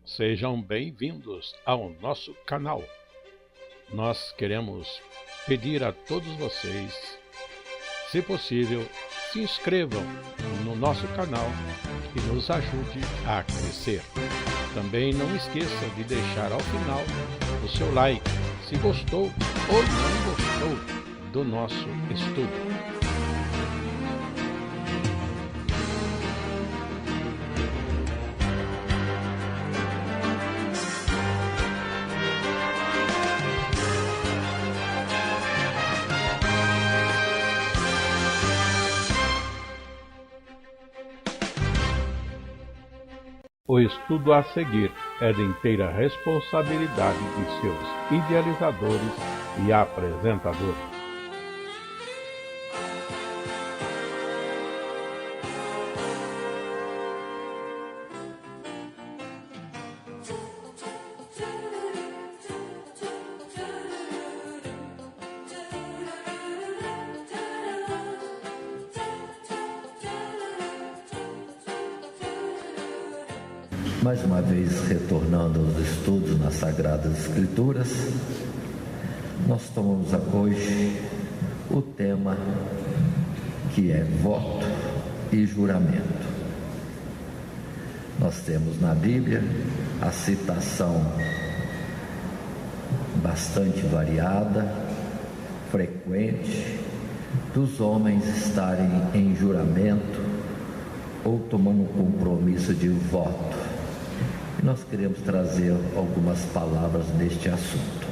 Sejam bem-vindos ao nosso canal. Nós queremos pedir a todos vocês, se possível, se inscrevam no nosso canal e nos ajude a crescer. Também não esqueça de deixar ao final o seu like, se gostou ou não gostou do nosso estudo. O estudo a seguir é de inteira responsabilidade de seus idealizadores e apresentadores. Mais uma vez, retornando aos estudos nas Sagradas Escrituras, nós tomamos hoje o tema que é voto e juramento. Nós temos na Bíblia a citação bastante variada, frequente, dos homens estarem em juramento ou tomando um compromisso de voto. Nós queremos trazer algumas palavras neste assunto.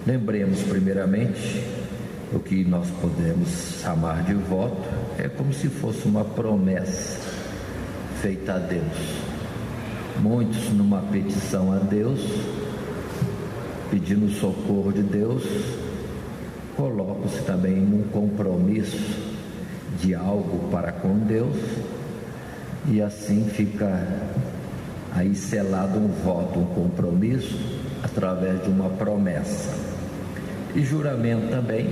Lembremos primeiramente, o que nós podemos chamar de voto é como se fosse uma promessa feita a Deus. Muitos, numa petição a Deus, pedindo o socorro de Deus, colocam-se também num compromisso de algo para com Deus, e assim fica aí selado um voto, um compromisso, através de uma promessa. E juramento também,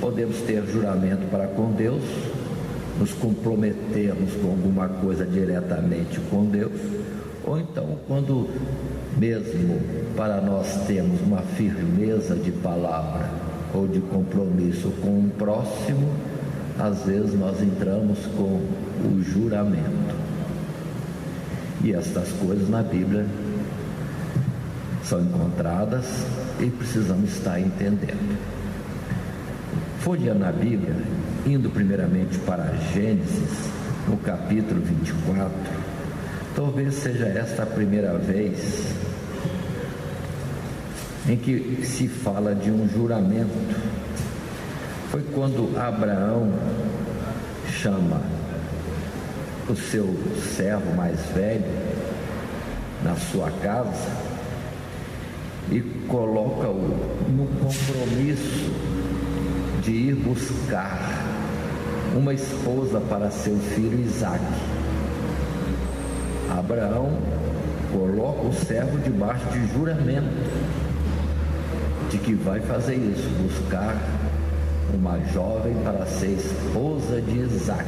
podemos ter juramento para com Deus, nos comprometermos com alguma coisa diretamente com Deus, ou então quando mesmo para nós termos uma firmeza de palavra ou de compromisso com um próximo, às vezes nós entramos com o juramento. E estas coisas na Bíblia são encontradas e precisamos estar entendendo. Folheando a Bíblia, indo primeiramente para Gênesis, no capítulo 24, talvez seja esta a primeira vez em que se fala de um juramento. Foi quando Abraão chama o seu servo mais velho na sua casa e coloca-o no compromisso de ir buscar uma esposa para seu filho Isaque. Abraão coloca o servo debaixo de juramento de que vai fazer isso, buscar uma jovem para ser esposa de Isaque.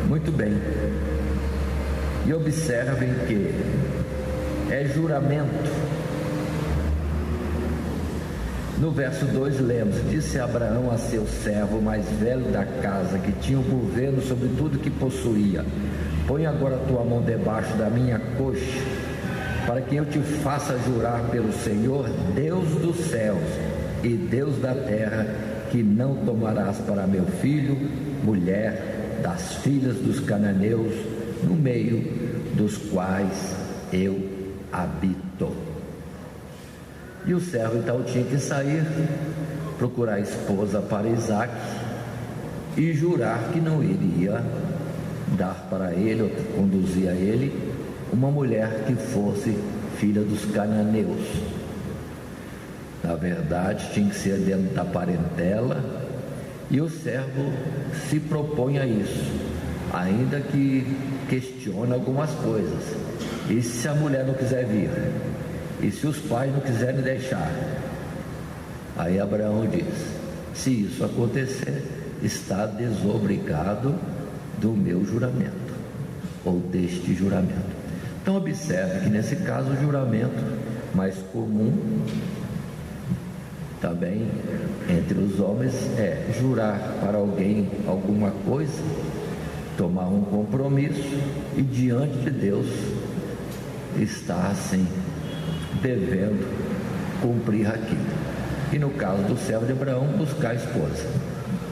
Muito bem, e observem que é juramento. No verso 2 lemos: disse Abraão a seu servo mais velho da casa, que tinha o governo sobre tudo que possuía: põe agora tua mão debaixo da minha coxa, para que eu te faça jurar pelo Senhor, Deus dos céus e Deus da terra, que não tomarás para meu filho mulher das filhas dos cananeus, no meio dos quais eu habito. E o servo então tinha que sair, procurar esposa para Isaque e jurar que não iria dar para ele, ou conduzir a ele, uma mulher que fosse filha dos cananeus. Na verdade, tinha que ser dentro da parentela. E o servo se propõe a isso, ainda que questione algumas coisas. E se a mulher não quiser vir? E se os pais não quiserem deixar? Aí Abraão diz: se isso acontecer, está desobrigado do meu juramento. ou deste juramento. Então observe que nesse caso o juramento mais comum também entre os homens é jurar para alguém alguma coisa, tomar um compromisso e diante de Deus estar assim devendo cumprir aquilo. E no caso do servo de Abraão, buscar a esposa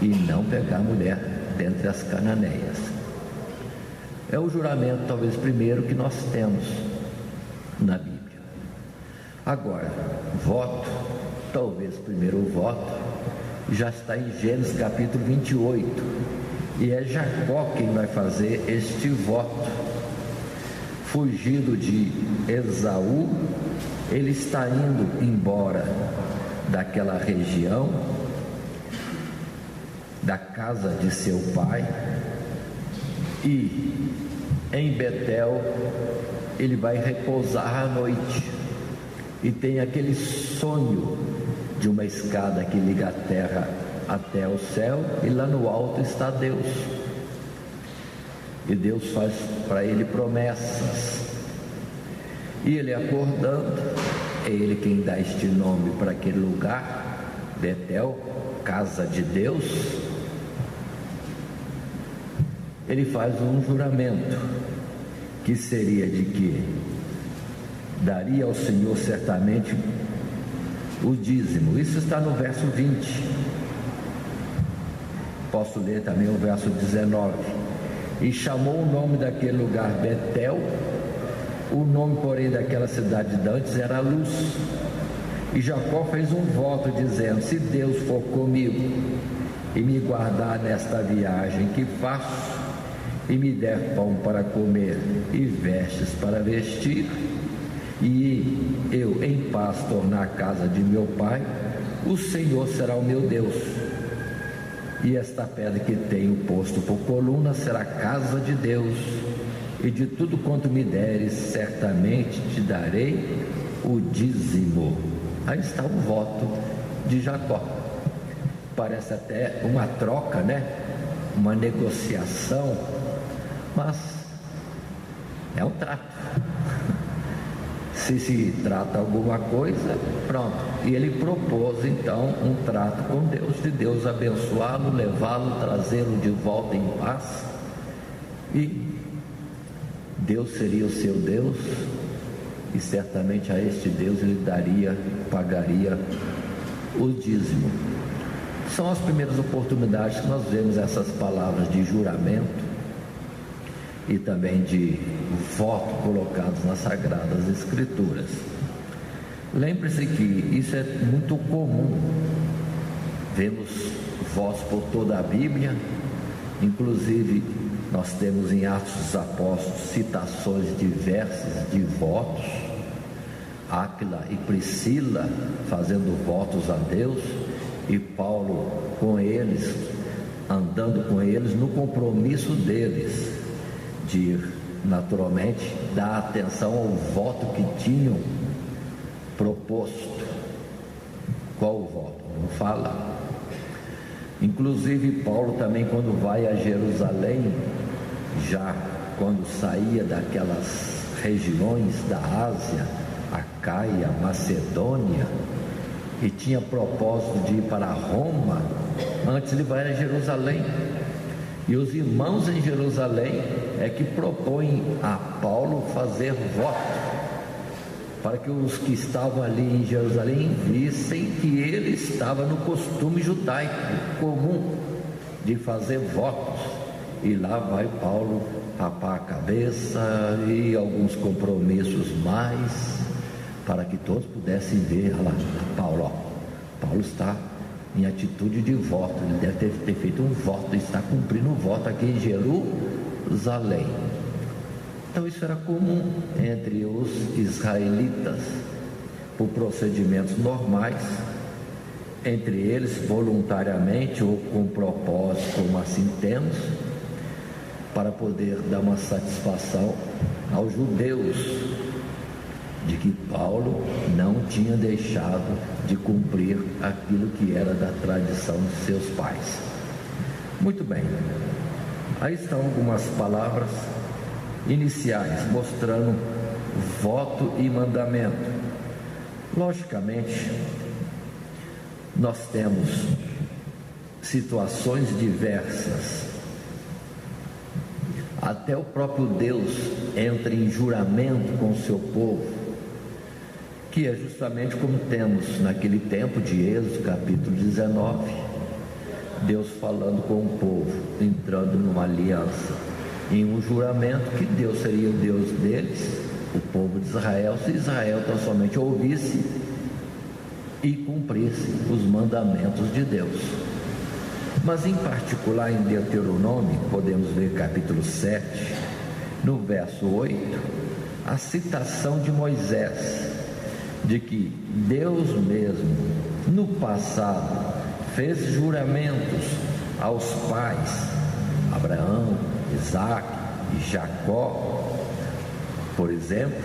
e não pegar a mulher dentre as cananeias. É o juramento talvez primeiro que nós temos na Bíblia. Agora, voto, talvez primeiro o voto, já está em Gênesis capítulo 28, e é Jacó quem vai fazer este voto. Fugido de Esaú, ele está indo embora daquela região, da casa de seu pai, e em Betel ele vai repousar à noite e tem aquele sonho de uma escada que liga a terra até o céu, e lá no alto está Deus, e Deus faz para ele promessas, e ele acordando, é ele quem dá este nome para aquele lugar, Betel, casa de Deus. Ele faz um juramento que seria de que daria ao Senhor certamente o dízimo. Isso está no verso 20. Posso ler também o verso 19. E chamou o nome daquele lugar Betel. O nome, porém, daquela cidade de antes era Luz. E Jacó fez um voto dizendo: se Deus for comigo e me guardar nesta viagem que faço, e me der pão para comer e vestes para vestir, e eu em paz tornar a casa de meu pai, o Senhor será o meu Deus, e esta pedra que tenho posto por coluna será a casa de Deus, e de tudo quanto me deres, certamente te darei o dízimo. Aí está o voto de Jacó. Parece até uma troca, né? Uma negociação, mas é um trato. Se trata alguma coisa, pronto. E ele propôs então um trato com Deus, de Deus abençoá-lo, levá-lo, trazê-lo de volta em paz, e Deus seria o seu Deus, e certamente a este Deus ele pagaria o dízimo. São as primeiras oportunidades que nós vemos essas palavras de juramento e também de voto colocados nas Sagradas Escrituras. Lembre-se que isso é muito comum. Vemos votos por toda a Bíblia, inclusive nós temos em Atos dos Apóstolos citações diversas de votos. Áquila e Priscila fazendo votos a Deus, e Paulo com eles, andando com eles no compromisso deles de naturalmente dar atenção ao voto que tinham proposto. Qual o voto? Não fala. Inclusive Paulo também, quando vai a Jerusalém, já quando saía daquelas regiões da Ásia, Acaia, Macedônia, e tinha propósito de ir para Roma, antes ele vai a Jerusalém. E os irmãos em Jerusalém é que propõem a Paulo fazer voto, para que os que estavam ali em Jerusalém vissem que ele estava no costume judaico comum de fazer votos. E lá vai Paulo rapar a cabeça e alguns compromissos mais, para que todos pudessem ver. Olha lá, Paulo está em atitude de voto, ele deve ter feito um voto, está cumprindo um voto aqui em Jerusalém. Então isso era comum entre os israelitas, por procedimentos normais, entre eles voluntariamente ou com propósito, como assim temos, para poder dar uma satisfação aos judeus de que Paulo não tinha deixado de cumprir aquilo que era da tradição de seus pais. Muito bem, aí estão algumas palavras iniciais, mostrando voto e mandamento. Logicamente, nós temos situações diversas. Até o próprio Deus entra em juramento com o seu povo, que é justamente como temos naquele tempo de Êxodo, capítulo 19, Deus falando com o povo, entrando numa aliança, em um juramento que Deus seria o Deus deles, o povo de Israel, se Israel tão somente ouvisse e cumprisse os mandamentos de Deus. Mas em particular em Deuteronômio, podemos ver capítulo 7, no verso 8, a citação de Moisés, de que Deus mesmo, no passado, fez juramentos aos pais, Abraão, Isaac e Jacó, por exemplo,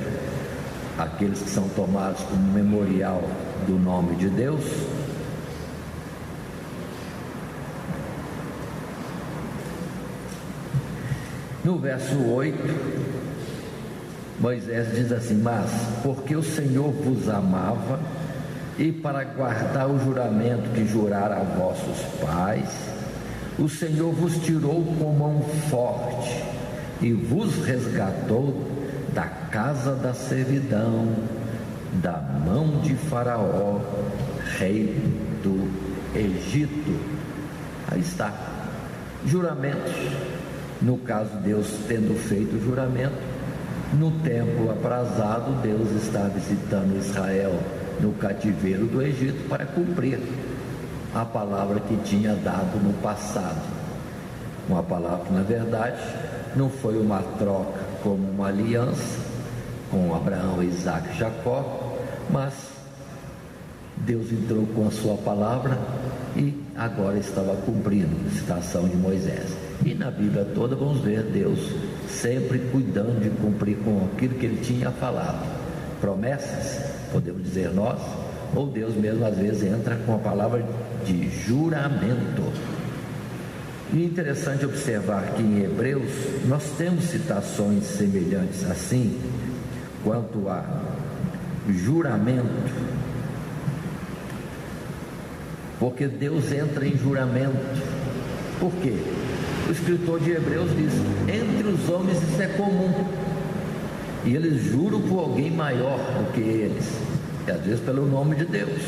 aqueles que são tomados como memorial do nome de Deus. No verso 8, Moisés diz assim: mas porque o Senhor vos amava, e para guardar o juramento que jurara a vossos pais, o Senhor vos tirou com mão forte e vos resgatou da casa da servidão, da mão de Faraó, rei do Egito. Aí está, juramentos. No caso, Deus tendo feito o juramento, no tempo aprazado, Deus está visitando Israel no cativeiro do Egito para cumprir a palavra que tinha dado no passado. Uma palavra que, na verdade, não foi uma troca como uma aliança com Abraão, Isaac e Jacó, mas Deus entrou com a sua palavra e agora estava cumprindo a citação de Moisés. E na Bíblia toda vamos ver Deus sempre cuidando de cumprir com aquilo que Ele tinha falado. Promessas, podemos dizer nós, ou Deus mesmo às vezes entra com a palavra de juramento. E é interessante observar que em Hebreus nós temos citações semelhantes assim, quanto a juramento, porque Deus entra em juramento. Por quê? O escritor de Hebreus diz: entre os homens isso é comum, e eles juram por alguém maior do que eles, e às vezes pelo nome de Deus.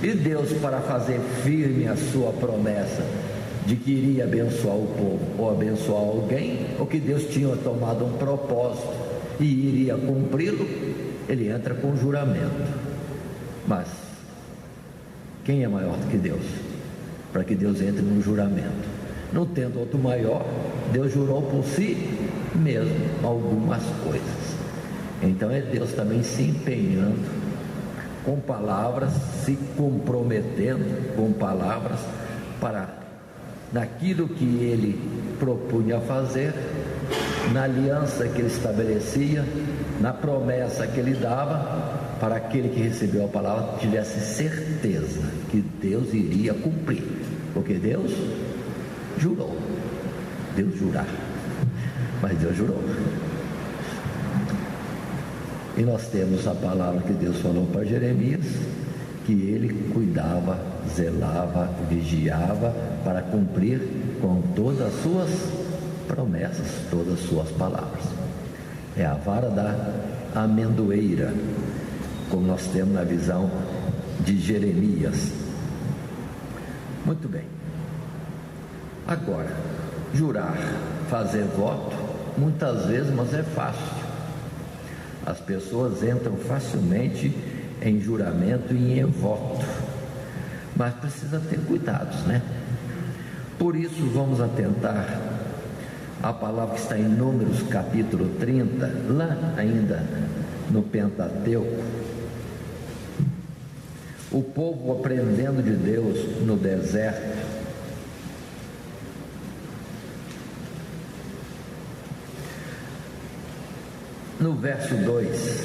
E Deus, para fazer firme a sua promessa de que iria abençoar o povo ou abençoar alguém, ou que Deus tinha tomado um propósito e iria cumpri-lo, Ele entra com juramento. Mas quem é maior do que Deus para que Deus entre no juramento? Não tendo outro maior, Deus jurou por si mesmo algumas coisas. Então é Deus também se empenhando com palavras, se comprometendo com palavras para, naquilo que Ele propunha fazer, na aliança que Ele estabelecia, na promessa que Ele dava, para aquele que recebeu a palavra tivesse certeza que Deus iria cumprir, porque Deus jurou. Deus jurar, mas Deus jurou. E nós temos a palavra que Deus falou para Jeremias, que ele cuidava, zelava, vigiava para cumprir com todas as suas promessas, todas as suas palavras. É a vara da amendoeira, como nós temos na visão de Jeremias. Muito bem. Agora, jurar, fazer voto, muitas vezes, mas é fácil. As pessoas entram facilmente em juramento e em voto, mas precisa ter cuidados, né? Por isso vamos atentar a palavra que está em Números capítulo 30, lá ainda no Pentateuco. O povo aprendendo de Deus no deserto. No verso 2,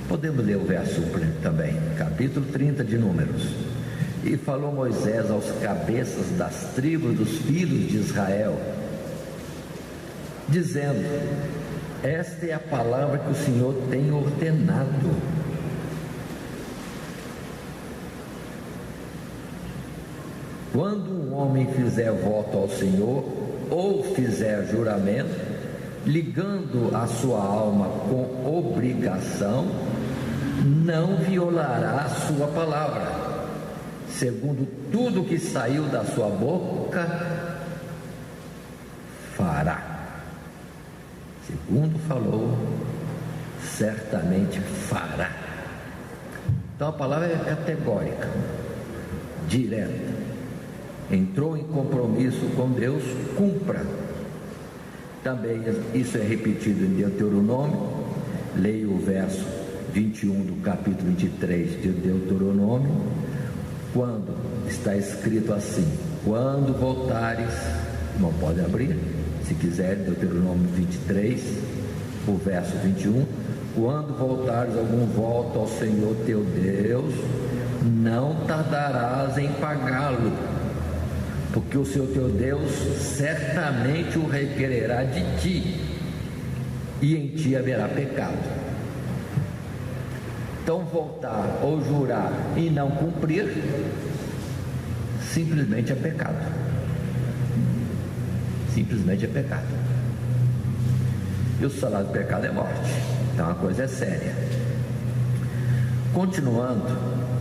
podemos ler o verso 1 também, capítulo 30 de Números. E falou Moisés aos cabeças das tribos dos filhos de Israel, dizendo: esta é a palavra que o Senhor tem ordenado. Quando um homem fizer voto ao Senhor, ou fizer juramento, ligando a sua alma com obrigação, não violará a sua palavra, segundo tudo que saiu da sua boca, fará. Segundo falou, certamente fará. Então a palavra é categórica, direta. Entrou em compromisso com Deus, cumpra. Também isso é repetido em Deuteronômio. Leia o verso 21 do capítulo 23 de Deuteronômio, quando está escrito assim: quando voltares, não pode abrir, se quiser, Deuteronômio 23, o verso 21, quando voltares algum voto ao Senhor teu Deus, não tardarás em pagá-lo, porque o Senhor teu Deus certamente o requererá de ti, e em ti haverá pecado. Então, voltar ou jurar e não cumprir, simplesmente é pecado. Simplesmente é pecado. E o salário do pecado é morte. Então a coisa é séria. Continuando,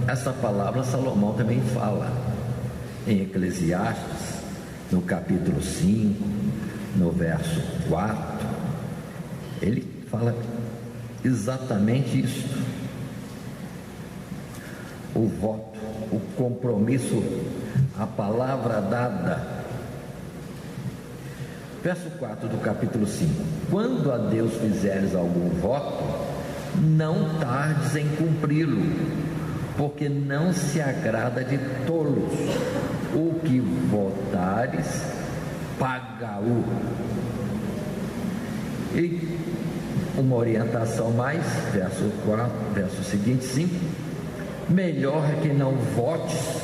essa palavra Salomão também fala em Eclesiastes, no capítulo 5, no verso 4. Ele fala exatamente isso. O voto, o compromisso, a palavra dada. Verso 4 do capítulo 5: quando a Deus fizeres algum voto, não tardes em cumpri-lo, porque não se agrada de tolos. O que votares, paga-o. E uma orientação mais, verso 4, verso seguinte, 5: melhor é que não votes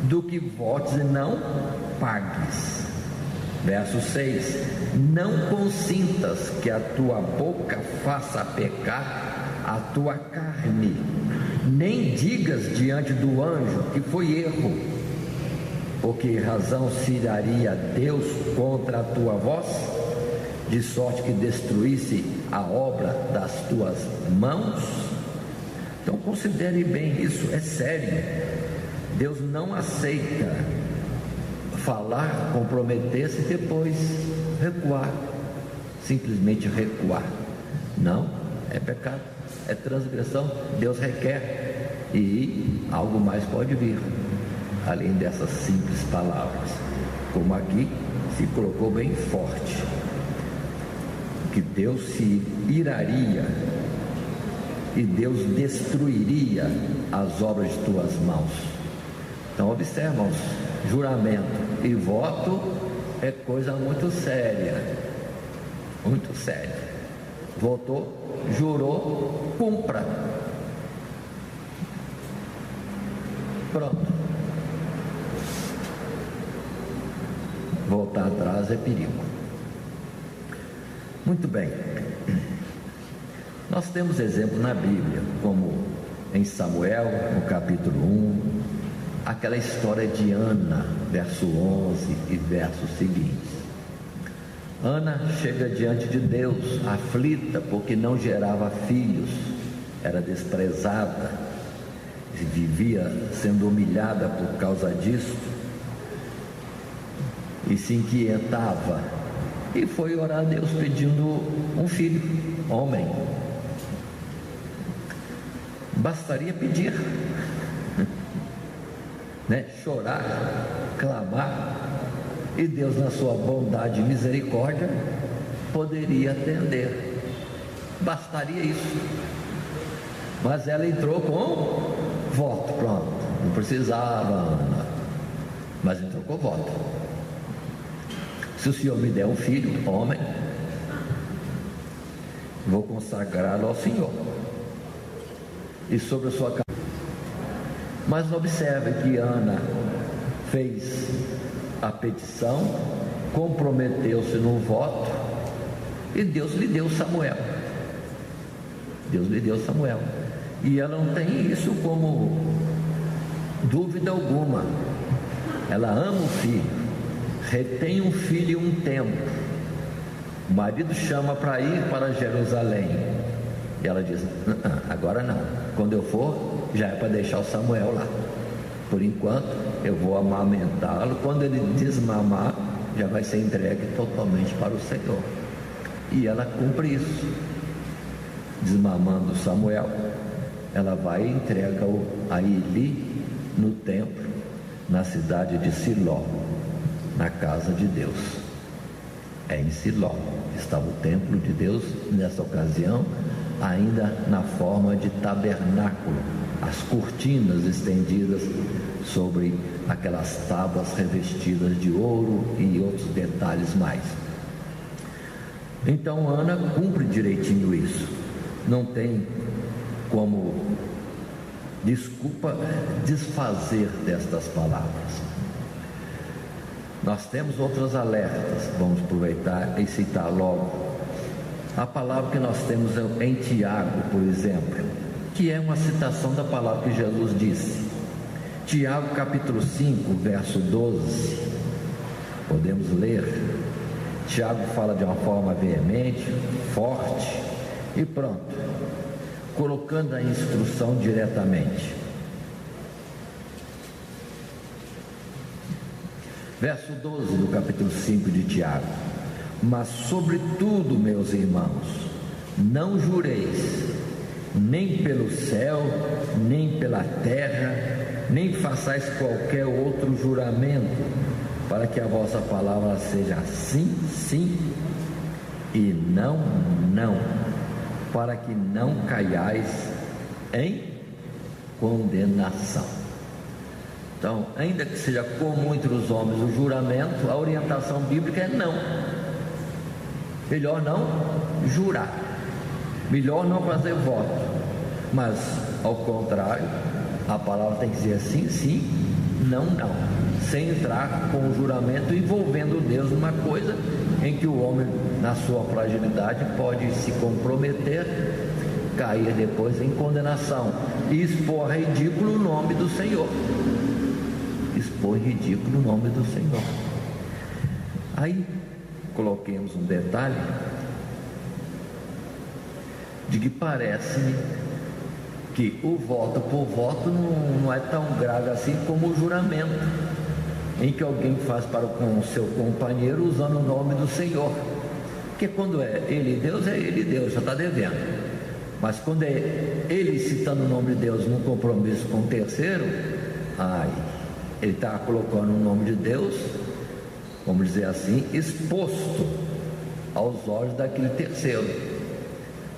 do que votes e não pagues. Verso 6: não consintas que a tua boca faça pecar a tua carne, nem digas diante do anjo que foi erro, porque razão se daria Deus contra a tua voz, de sorte que destruísse a obra das tuas mãos. Então considere bem isso, é sério. Deus não aceita falar, comprometer-se e depois recuar, simplesmente recuar. Não, é pecado, é transgressão. Deus requer, e algo mais pode vir além dessas simples palavras, como aqui se colocou bem forte, que Deus se iraria e Deus destruiria as obras de tuas mãos. Então observam, juramento e voto é coisa muito séria, muito séria. Votou, jurou, cumpra. Pronto. Voltar atrás é perigo. Muito bem. Nós temos exemplo na Bíblia, como em Samuel, no capítulo 1, aquela história de Ana, verso 11 e versos seguintes. Ana chega diante de Deus, aflita porque não gerava filhos, era desprezada, vivia sendo humilhada por causa disso, e se inquietava, e foi orar a Deus pedindo um filho, homem. Bastaria pedir, né? Chorar, clamar, e Deus, na sua bondade e misericórdia, poderia atender. Bastaria isso. Mas ela entrou com voto, pronto. Não precisava, Ana, mas entrou com voto. Se o Senhor me der um filho, homem, vou consagrá-lo ao Senhor. E sobre a sua cabeça. Mas observe que Ana fez a petição, comprometeu-se no voto, E Deus lhe deu Samuel. Deus lhe deu Samuel. E ela não tem isso como dúvida alguma. Ela ama o filho, retém um filho um tempo. O marido chama para ir para Jerusalém. E ela diz: agora não. Quando eu for, já é para deixar o Samuel lá. Por enquanto, eu vou amamentá-lo. Quando ele desmamar, já vai ser entregue totalmente para o Senhor. E ela cumpre isso. Desmamando Samuel, ela vai e entrega-o a Eli no templo, na cidade de Siló, na casa de Deus. É em Siló estava o templo de Deus, nessa ocasião, ainda na forma de tabernáculo, as cortinas estendidas sobre aquelas tábuas revestidas de ouro e outros detalhes mais. Então Ana cumpre direitinho isso. Não tem como desculpa desfazer destas palavras. Nós temos outros alertas, vamos aproveitar e citar logo. A palavra que nós temos em Tiago, por exemplo, que é uma citação da palavra que Jesus disse. Tiago capítulo 5, verso 12, podemos ler. Tiago fala de uma forma veemente, forte e pronto, colocando a instrução diretamente. Verso 12 do capítulo 5 de Tiago: mas sobretudo, meus irmãos, não jureis, nem pelo céu, nem pela terra, nem façais qualquer outro juramento, para que a vossa palavra seja sim, sim, e não, não, para que não caiais em condenação. Então, ainda que seja comum entre os homens o juramento, a orientação bíblica é não. Melhor não jurar, melhor não fazer voto, mas ao contrário, a palavra tem que dizer sim, sim, não, não, sem entrar com o juramento envolvendo Deus numa coisa em que o homem, na sua fragilidade, pode se comprometer, cair depois em condenação e expor a ridículo o nome do Senhor. Expor ridículo o nome do Senhor. Aí coloquemos um detalhe de que parece-me que o voto por voto não é tão grave assim como o juramento, em que alguém faz para com o seu companheiro usando o nome do Senhor. Porque quando é ele e Deus, já está devendo. Mas quando é ele citando o nome de Deus num compromisso com o terceiro, ele está colocando o nome de Deus, vamos dizer assim, exposto aos olhos daquele terceiro.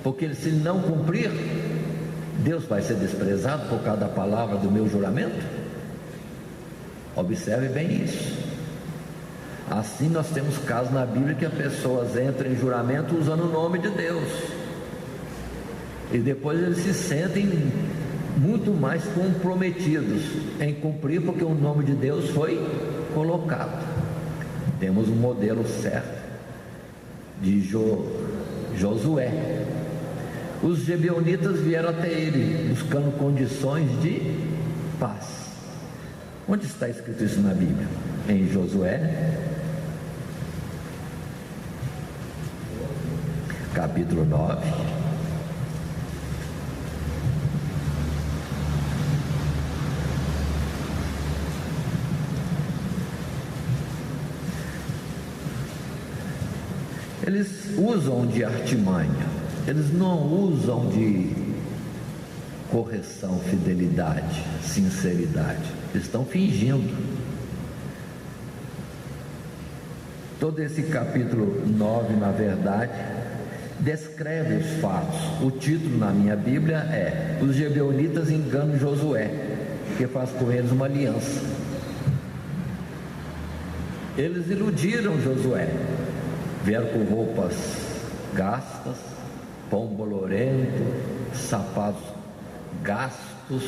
Porque se ele não cumprir, Deus vai ser desprezado por causa da palavra do meu juramento? Observe bem isso. Assim nós temos casos na Bíblia que as pessoas entram em juramento usando o nome de Deus, e depois eles se sentem muito mais comprometidos em cumprir, porque o nome de Deus foi colocado. Temos um modelo certo de Josué. Os gibeonitas vieram até ele buscando condições de paz. Onde está escrito isso na Bíblia? Em Josué capítulo 9. Eles usam de artimanha, eles não usam de correção, fidelidade, sinceridade. Eles estão fingindo. Todo esse capítulo 9, na verdade, descreve os fatos. O título na minha Bíblia é: os gibeonitas enganam Josué, que faz com eles uma aliança. Eles iludiram Josué, vieram com roupas gastas, pão bolorento, sapatos gastos,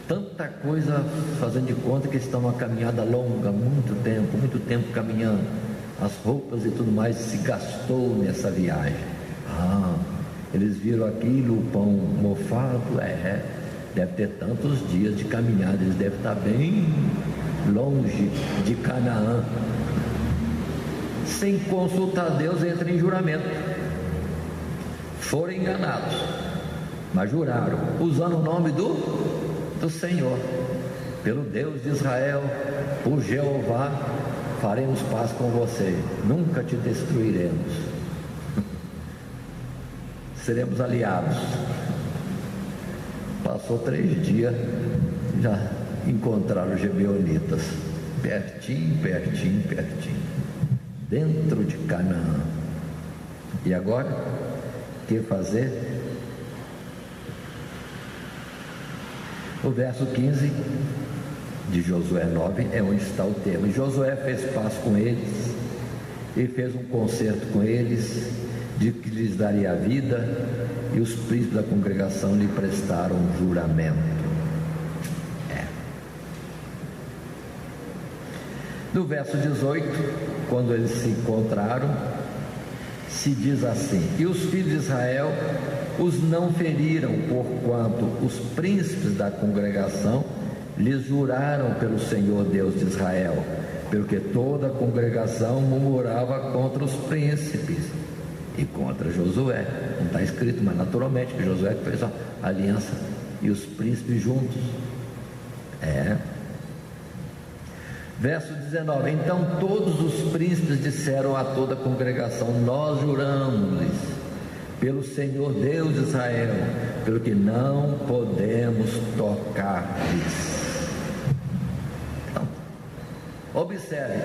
tanta coisa, fazendo de conta que estão uma caminhada longa, muito tempo caminhando, as roupas e tudo mais se gastou nessa viagem. Eles viram aquilo, o pão mofado, deve ter tantos dias de caminhada, eles devem estar bem longe de Canaã. Sem consultar Deus, entra em juramento. Foram enganados, mas juraram, usando o nome do Senhor. Pelo Deus de Israel, por Jeová, faremos paz com você, nunca te destruiremos. Seremos aliados. Passou 3 dias, já encontraram os gibeonitas, pertinho, dentro de Canaã. E agora, o que fazer? O verso 15 de Josué 9 é onde está o tema. E Josué fez paz com eles e fez um concerto com eles de que lhes daria a vida, e os príncipes da congregação lhe prestaram juramento. No verso 18, quando eles se encontraram, se diz assim: e os filhos de Israel os não feriram, porquanto os príncipes da congregação lhes juraram pelo Senhor Deus de Israel, porque toda a congregação murmurava contra os príncipes e contra Josué. Não está escrito, mas naturalmente que Josué fez a aliança e os príncipes juntos. Verso 19: então todos os príncipes disseram a toda a congregação: nós juramos-lhes pelo Senhor Deus de Israel, pelo que não podemos tocar-lhes. Então, observe,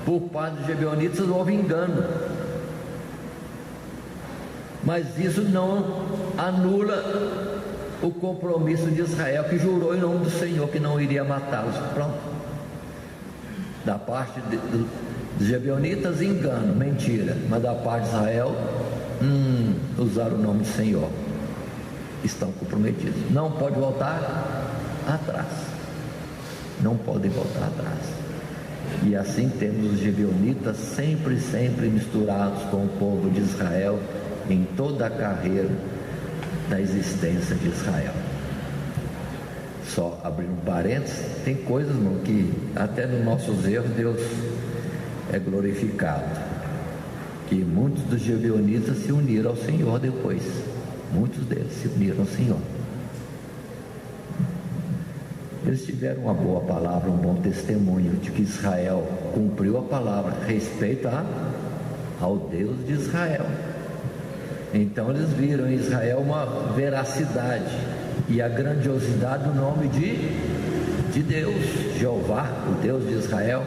por parte dos gibeonitas houve engano, mas isso não anula o compromisso de Israel, que jurou em nome do Senhor que não iria matá-los. Pronto. Da parte dos gibeonitas, engano, mentira, mas da parte de Israel, usaram o nome do Senhor, estão comprometidos, não pode voltar atrás, não podem voltar atrás. E assim temos os gibeonitas sempre misturados com o povo de Israel em toda a carreira da existência de Israel. Só abrindo um parênteses, tem coisas, irmão, que até nos nossos erros Deus é glorificado, que muitos dos gibeonitas se uniram ao Senhor depois. Muitos deles se uniram ao Senhor. Eles tiveram uma boa palavra, um bom testemunho de que Israel cumpriu a palavra, respeito ao Deus de Israel. Então eles viram em Israel uma veracidade e a grandiosidade do nome de Deus, Jeová, o Deus de Israel.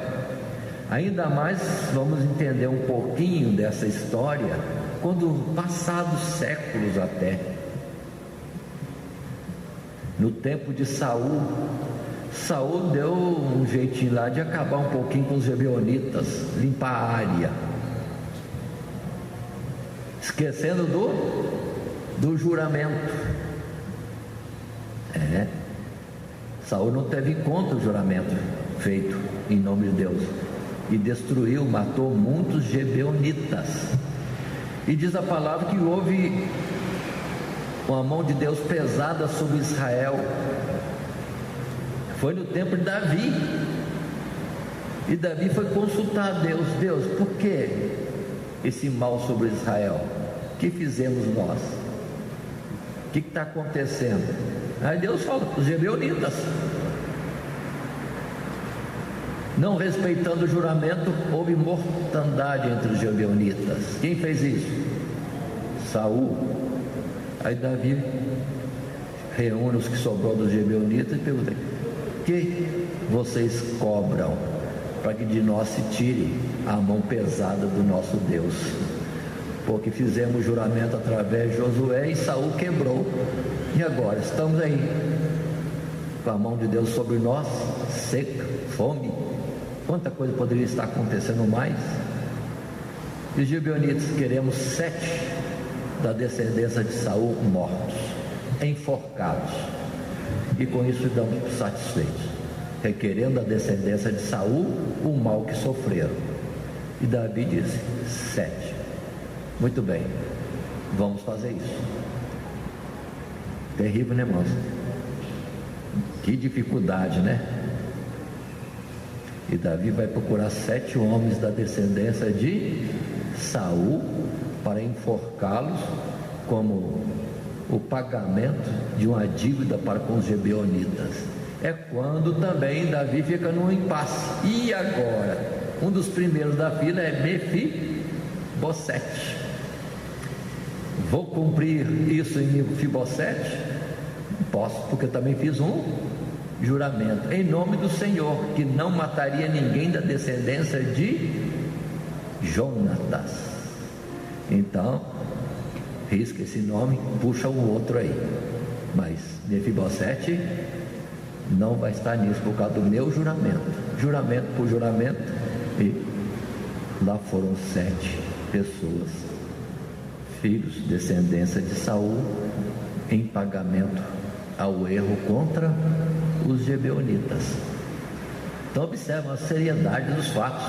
Ainda mais vamos entender um pouquinho dessa história quando passados séculos até, no tempo de Saul deu um jeitinho lá de acabar um pouquinho com os gibeonitas, limpar a área, esquecendo do juramento. Saul não teve em conta o juramento feito em nome de Deus e destruiu, matou muitos gibeonitas. E diz a palavra que houve uma mão de Deus pesada sobre Israel. Foi no tempo de Davi, e Davi foi consultar a Deus: Deus, por que esse mal sobre Israel? O que fizemos nós? O que está acontecendo? Aí Deus fala: os gibeonitas, não respeitando o juramento, houve mortandade entre os gibeonitas. Quem fez isso? Saul. Aí Davi reúne os que sobrou dos gibeonitas e pergunta: o que vocês cobram para que de nós se tire a mão pesada do nosso Deus? Porque fizemos juramento através de Josué e Saul quebrou, e agora estamos aí com a mão de Deus sobre nós, seca, fome. Quanta coisa poderia estar acontecendo mais? E os gibeonitas: queremos 7 da descendência de Saul mortos, enforcados, e com isso estamos satisfeitos, requerendo a descendência de Saul o mal que sofreram. E Davi disse: 7. Muito bem, vamos fazer isso. Terrível, né, irmãos? Que dificuldade, né? E Davi vai procurar 7 homens da descendência de Saul para enforcá-los como o pagamento de uma dívida para com os gibeonitas. É quando também Davi fica num impasse. E agora? Um dos primeiros da fila é Mefibosete. Vou cumprir isso em Mefibosete? Posso, porque eu também fiz um juramento em nome do Senhor, que não mataria ninguém da descendência de Jonatas. Então, risca esse nome, puxa o outro aí. Mas Mefibosete não vai estar nisso por causa do meu juramento. Juramento por juramento. E lá foram 7 pessoas, filhos, descendência de Saul, em pagamento ao erro contra os gibeonitas. Então observa a seriedade dos fatos.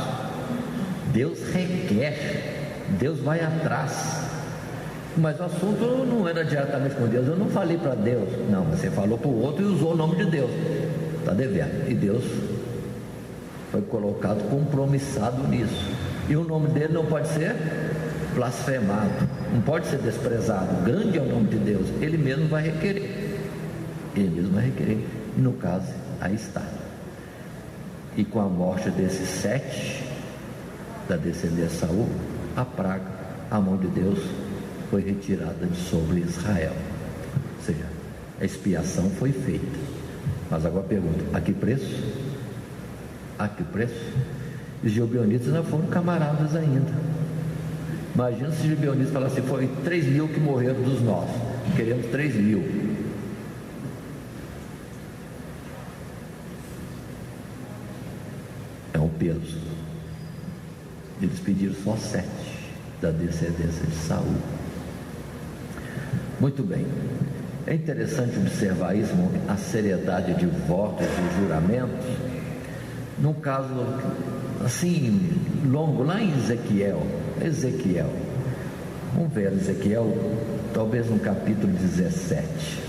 Deus requer, Deus vai atrás. Mas o assunto não era diretamente com Deus. Eu não falei para Deus. Não, você falou para o outro e usou o nome de Deus. Está devendo. E Deus foi colocado compromissado nisso. E o nome dele não pode ser blasfemado, não pode ser desprezado. Grande é o nome de Deus. Ele mesmo vai requerer. Ele mesmo vai requerer. E no caso, aí está. E com a morte desses 7 da descendência de Saul, a praga, a mão de Deus foi retirada de sobre Israel. Ou seja, a expiação foi feita. Mas agora pergunto: a que preço? A que preço? Os gibeonitas não foram camaradas ainda. Imagina se os gibeonitas falassem assim: foi 3.000 que morreram dos nossos, queremos 3.000. É um peso. Eles pediram só 7 da descendência de Saul. Muito bem. É interessante observar isso, a seriedade de votos e juramentos. Num caso assim longo, lá em Ezequiel, vamos ver Ezequiel, talvez no capítulo 17.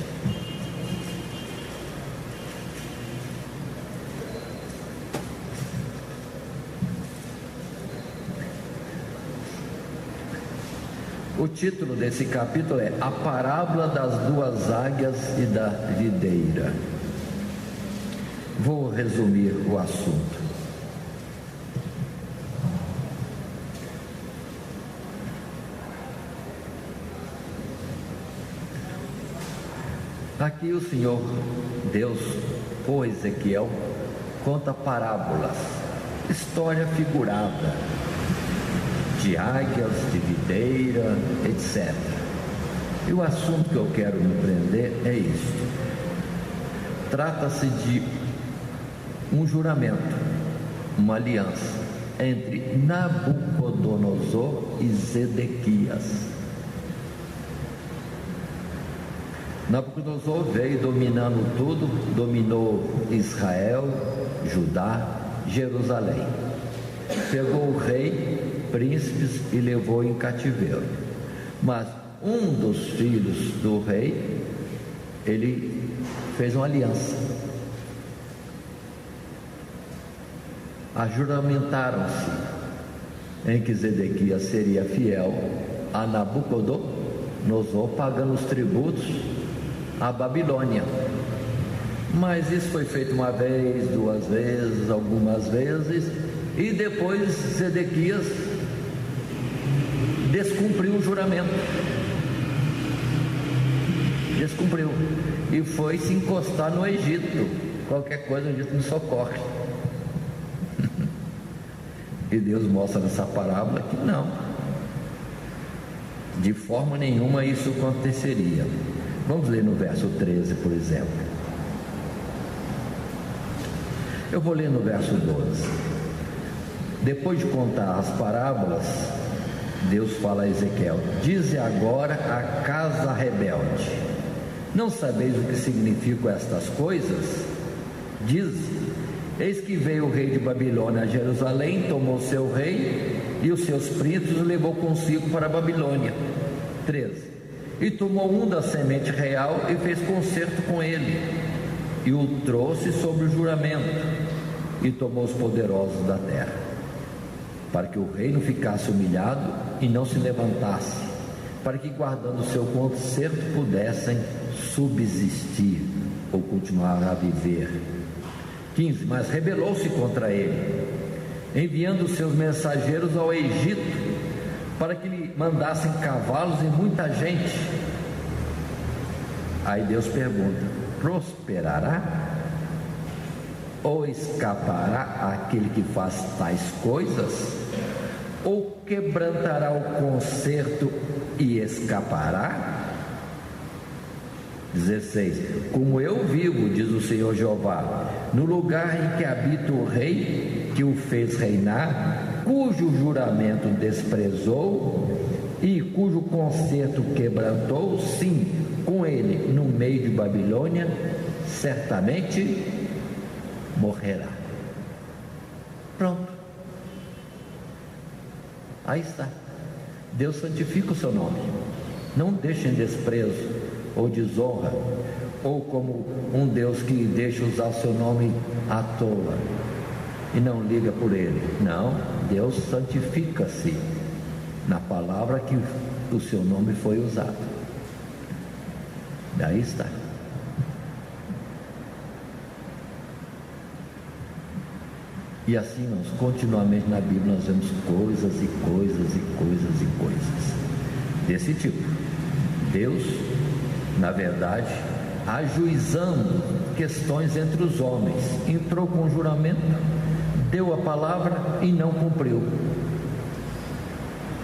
O título desse capítulo é A Parábola das Duas Águias e da Videira. Vou resumir o assunto. Aqui o Senhor Deus, por Ezequiel, conta parábolas, história figurada, de águias, de videira, etc. E o assunto que eu quero me prender é isto. Trata-se de um juramento, uma aliança entre Nabucodonosor e Zedequias. Nabucodonosor veio dominando tudo, dominou Israel, Judá, Jerusalém. Pegou o rei, príncipes e levou em cativeiro. Mas um dos filhos do rei, ele fez uma aliança. Ajuramentaram-se em que Zedequias seria fiel a Nabucodonosor, pagando os tributos à Babilônia. Mas isso foi feito uma vez, 2 vezes, algumas vezes, e depois Zedequias descumpriu o juramento. Descumpriu e foi se encostar no Egito. Qualquer coisa o Egito nos socorre. E Deus mostra nessa parábola que não, de forma nenhuma isso aconteceria. Vamos ler no verso 13, por exemplo. Eu vou ler no verso 12. Depois de contar as parábolas, Deus fala a Ezequiel: dize agora à casa rebelde: não sabeis o que significam estas coisas? Diz: eis que veio o rei de Babilônia a Jerusalém, tomou seu rei e os seus príncipes o levou consigo para a Babilônia. 13. E tomou um da semente real e fez concerto com ele, e o trouxe sobre o juramento, e tomou os poderosos da terra, para que o reino ficasse humilhado e não se levantasse, para que, guardando o seu concerto, pudessem subsistir ou continuar a viver. 15. Mas rebelou-se contra ele, enviando os seus mensageiros ao Egito, para que lhe mandassem cavalos e muita gente. Aí Deus pergunta: prosperará? Ou escapará aquele que faz tais coisas? Ou quebrantará o concerto e escapará? 16. Como eu vivo, diz o Senhor Jeová, no lugar em que habita o rei que o fez reinar, cujo juramento desprezou e cujo concerto quebrantou, sim, com ele no meio de Babilônia, certamente morrerá. Pronto. Aí está. Deus santifica o seu nome. Não deixe em desprezo ou desonra, ou como um Deus que deixa usar o seu nome à toa e não liga por ele. Não, Deus santifica-se na palavra que o seu nome foi usado. Daí está. E assim nós, continuamente na Bíblia, nós vemos coisas e coisas e coisas e coisas desse tipo. Deus, na verdade, ajuizando questões entre os homens, entrou com juramento, deu a palavra e não cumpriu.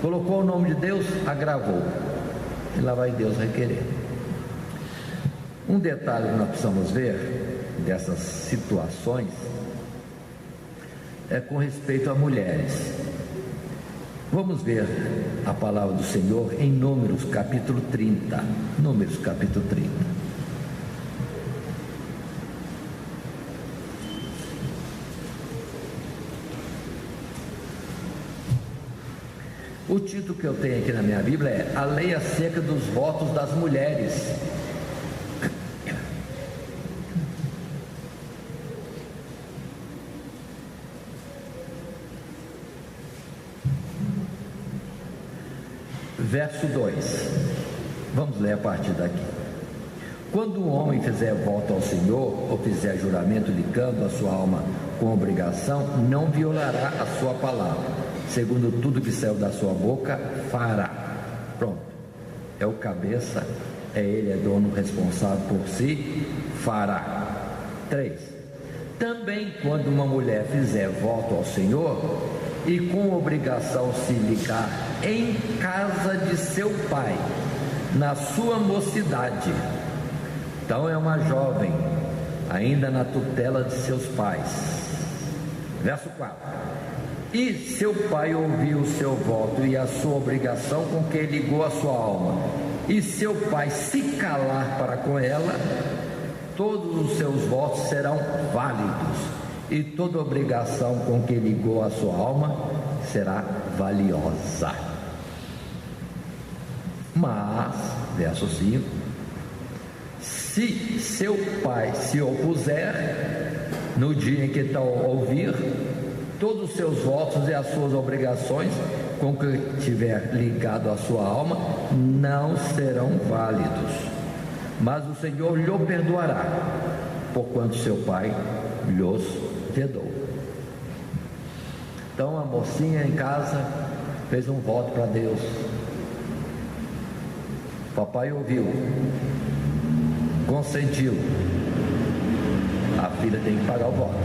Colocou o nome de Deus, agravou. E lá vai Deus requerer. Um detalhe que nós precisamos ver dessas situações é com respeito a mulheres. Vamos ver a palavra do Senhor em Números capítulo 30. Números capítulo 30. O título que eu tenho aqui na minha Bíblia é A Lei acerca dos votos das mulheres. Verso 2. Vamos ler a partir daqui. Quando um homem fizer voto ao Senhor, ou fizer juramento ligando a sua alma com obrigação, não violará a sua palavra. Segundo tudo que saiu da sua boca, fará. Pronto. É o cabeça, ele é dono responsável por si, fará. 3. Também quando uma mulher fizer voto ao Senhor e com obrigação se ligar em casa de seu pai, na sua mocidade, então é uma jovem, ainda na tutela de seus pais. Verso 4. E seu pai ouviu o seu voto e a sua obrigação com que ligou a sua alma, e seu pai se calar para com ela, todos os seus votos serão válidos, e toda obrigação com que ligou a sua alma será valiosa. Mas, verso 5, se seu pai se opuser, no dia em que tal ouvir, todos os seus votos e as suas obrigações com que tiver ligado a sua alma não serão válidos, mas o Senhor lhe perdoará, porquanto seu pai lhos vedou. Então a mocinha em casa fez um voto para Deus. Papai ouviu, consentiu. A filha tem que pagar o voto,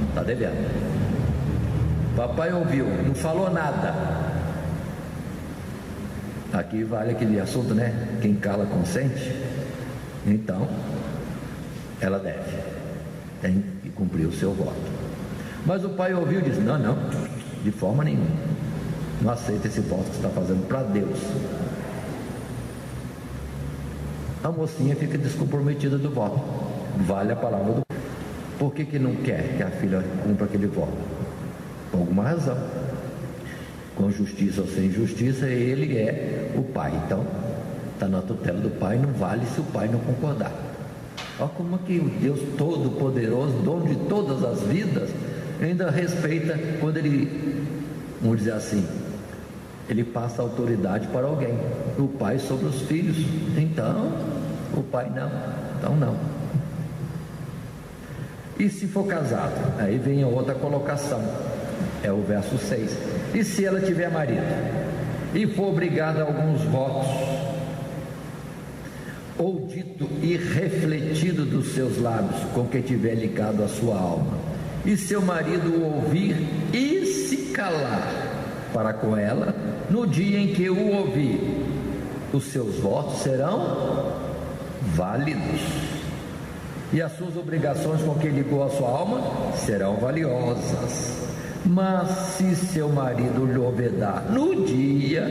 está devendo. Papai ouviu, não falou nada. Aqui vale aquele assunto, né? Quem cala consente. Então ela deve, tem que cumprir o seu voto. Mas o pai ouviu e disse: não, de forma nenhuma, não aceita esse voto que você está fazendo para Deus. A mocinha fica descomprometida do voto. Vale a palavra do pai. Por que não quer que a filha cumpra aquele voto? Por alguma razão. com justiça ou sem justiça, ele é o pai. Então, está na tutela do pai, não vale se o pai não concordar. Olha como que o Deus Todo-Poderoso, dono de todas as vidas, ainda respeita quando ele, vamos dizer assim, ele passa a autoridade para alguém, o pai sobre os filhos. Então, o pai não, então não. E se for casado? Aí vem a outra colocação, é o verso 6. E se ela tiver marido e for obrigada a alguns votos, ou dito e refletido dos seus lábios, com que tiver ligado a sua alma, e seu marido o ouvir e se calar para com ela, no dia em que o ouvir, os seus votos serão válidos, e as suas obrigações com que ligou a sua alma serão valiosas. Mas se seu marido lhe obedar no dia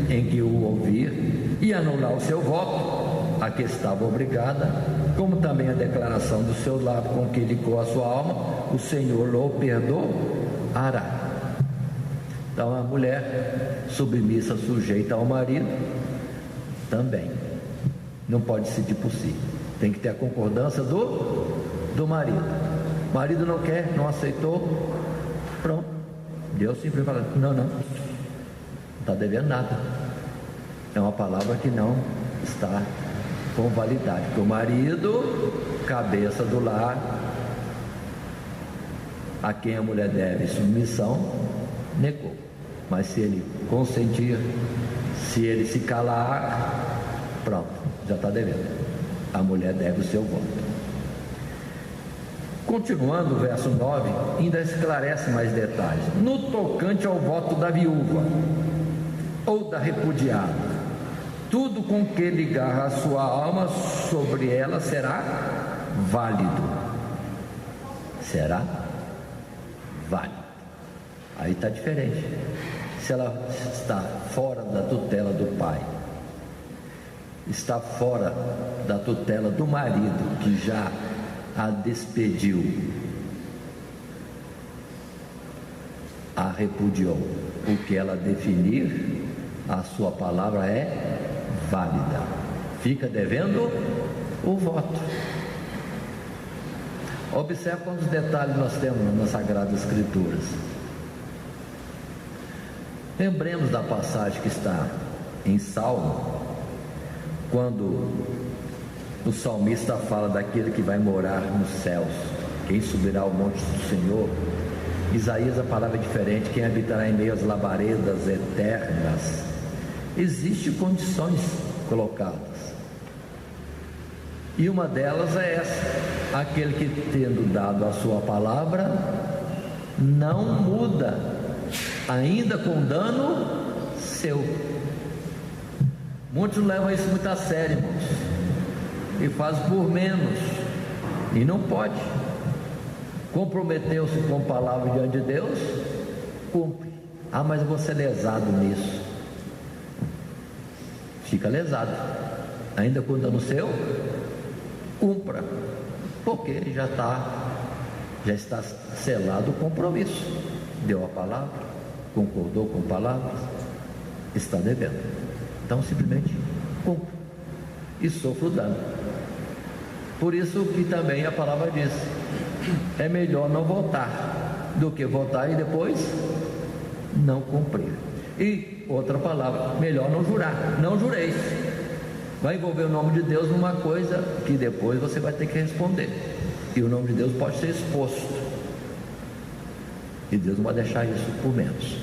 em que o ouvir e anular o seu voto, a que estava obrigada, como também a declaração do seu lábio com que ligou a sua alma, o Senhor lhe perdoará. Então a mulher submissa, sujeita ao marido, também não pode decidir por si, tem que ter a concordância do marido. O marido não quer, não aceitou, pronto, Deus sempre fala, não está devendo nada. É uma palavra que não está com validade, porque o marido, cabeça do lar, a quem a mulher deve submissão, negou. Mas se ele consentir, se ele se calar, pronto, já está devendo. A mulher deve o seu voto. Continuando o verso 9, ainda esclarece mais detalhes. No tocante ao voto da viúva ou da repudiada, tudo com que ligar a sua alma sobre ela será válido. Será válido. Aí está diferente. Se ela está fora da tutela do pai, está fora da tutela do marido, que já a despediu, a repudiou, o que ela definir, a sua palavra é válida, fica devendo o voto. Observe quantos detalhes nós temos nas Sagradas Escrituras. Lembremos da passagem que está em Salmo, quando o salmista fala daquele que vai morar nos céus, quem subirá ao monte do Senhor. Isaías, a palavra é diferente, quem habitará em meio às labaredas eternas. Existem condições colocadas, e uma delas é essa: aquele que, tendo dado a sua palavra, não muda, ainda com dano seu. Muitos levam isso muito a sério, irmãos, e faz por menos, e não pode. Comprometeu-se com a palavra diante de Deus, cumpre. Ah, mas eu vou ser lesado nisso. Fica lesado, ainda com dano seu, cumpra, porque já está selado o compromisso. Deu a palavra, concordou com palavras, está devendo. Então simplesmente cumpra e sofra o dano. Por isso que também a palavra diz: é melhor não votar do que votar e depois não cumprir. E outra palavra, melhor não jurar. Não jureis. Vai envolver o nome de Deus numa coisa que depois você vai ter que responder, e o nome de Deus pode ser exposto, e Deus não vai deixar isso por menos.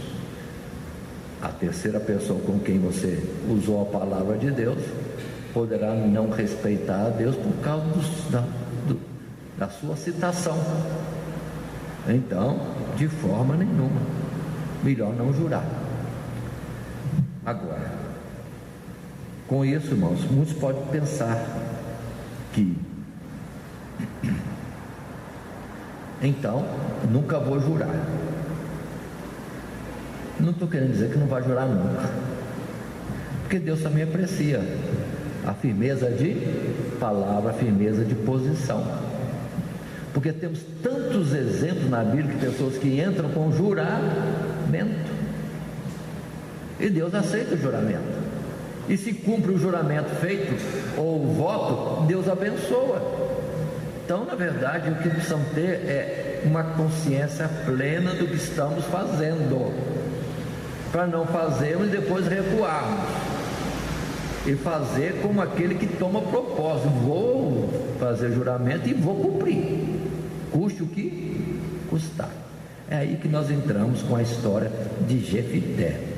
A terceira pessoa com quem você usou a palavra de Deus poderá não respeitar a Deus por causa da sua citação. Então, de forma nenhuma, melhor não jurar. Agora, com isso, irmãos, muitos podem pensar que então nunca vou jurar. Não estou querendo dizer que não vai jurar nunca, porque Deus também aprecia a firmeza de palavra, a firmeza de posição. Porque temos tantos exemplos na Bíblia de pessoas que entram com juramento E Deus aceita o juramento. E se cumpre o juramento feito, ou o voto, Deus abençoa. Então, na verdade, o que precisamos ter é uma consciência plena do que estamos fazendo, para não fazermos e depois recuarmos, e fazer como aquele que toma propósito: vou fazer juramento e vou cumprir, custe o que custar. É aí que nós entramos com a história de Jefité.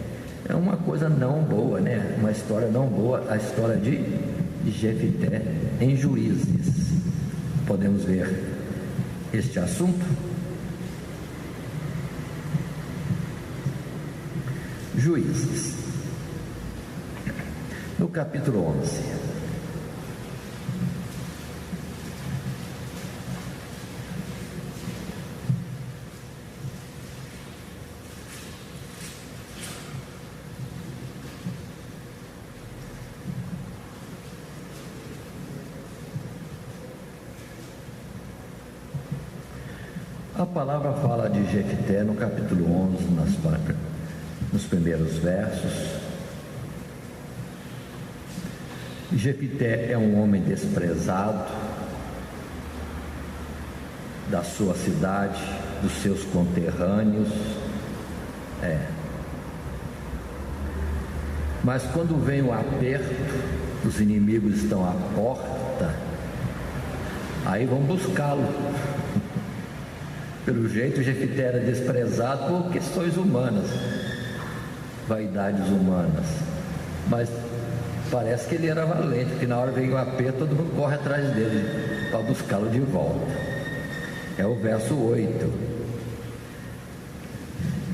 É uma coisa não boa, né? Uma história não boa, a história de Jefité em Juízes. Podemos ver este assunto. Juízes, no capítulo 11. A palavra fala de Jefité no capítulo 11, nos primeiros versos. Jefité é um homem desprezado da sua cidade, dos seus conterrâneos. Mas quando vem o aperto, os inimigos estão à porta, aí vão buscá-lo. Pelo jeito, Jefité era desprezado por questões humanas, vaidades humanas, mas parece que ele era valente, porque na hora veio o aperto, todo mundo corre atrás dele para buscá-lo de volta. É o verso 8.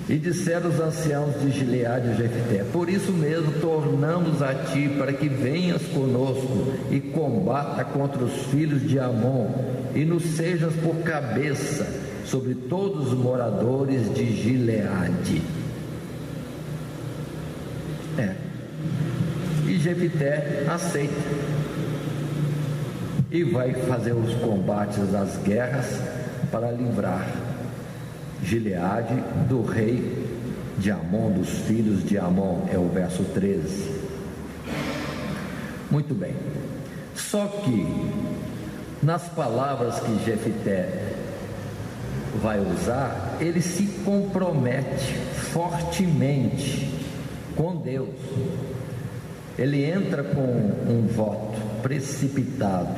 E disseram os anciãos de Gileade a Jefité: por isso mesmo tornamos a ti, para que venhas conosco e combata contra os filhos de Amon, e nos sejas por cabeça sobre todos os moradores de Gileade. E Jefité aceita e vai fazer os combates das guerras para livrar Gileade do rei de Amon, dos filhos de Amon. É o verso 13. Muito bem. Só que nas palavras que Jefité vai usar, ele se compromete fortemente com Deus. Ele entra com um voto precipitado.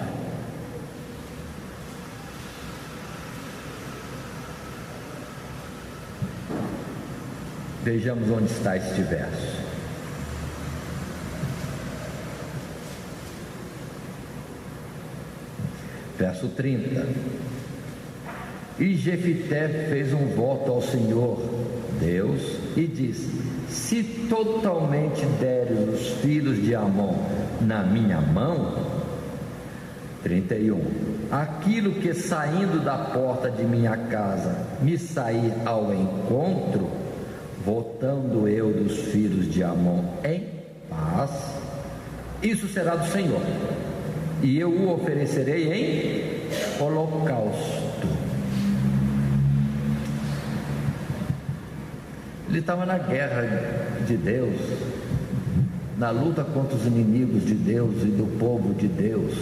Vejamos onde está este verso. Verso 30. E Jefité fez um voto ao Senhor Deus e disse: se totalmente deres os filhos de Amon na minha mão, 31, aquilo que saindo da porta de minha casa me sair ao encontro, voltando eu dos filhos de Amon em paz, isso será do Senhor, e eu o oferecerei em holocausto. Ele estava na guerra de Deus, na luta contra os inimigos de Deus e do povo de Deus.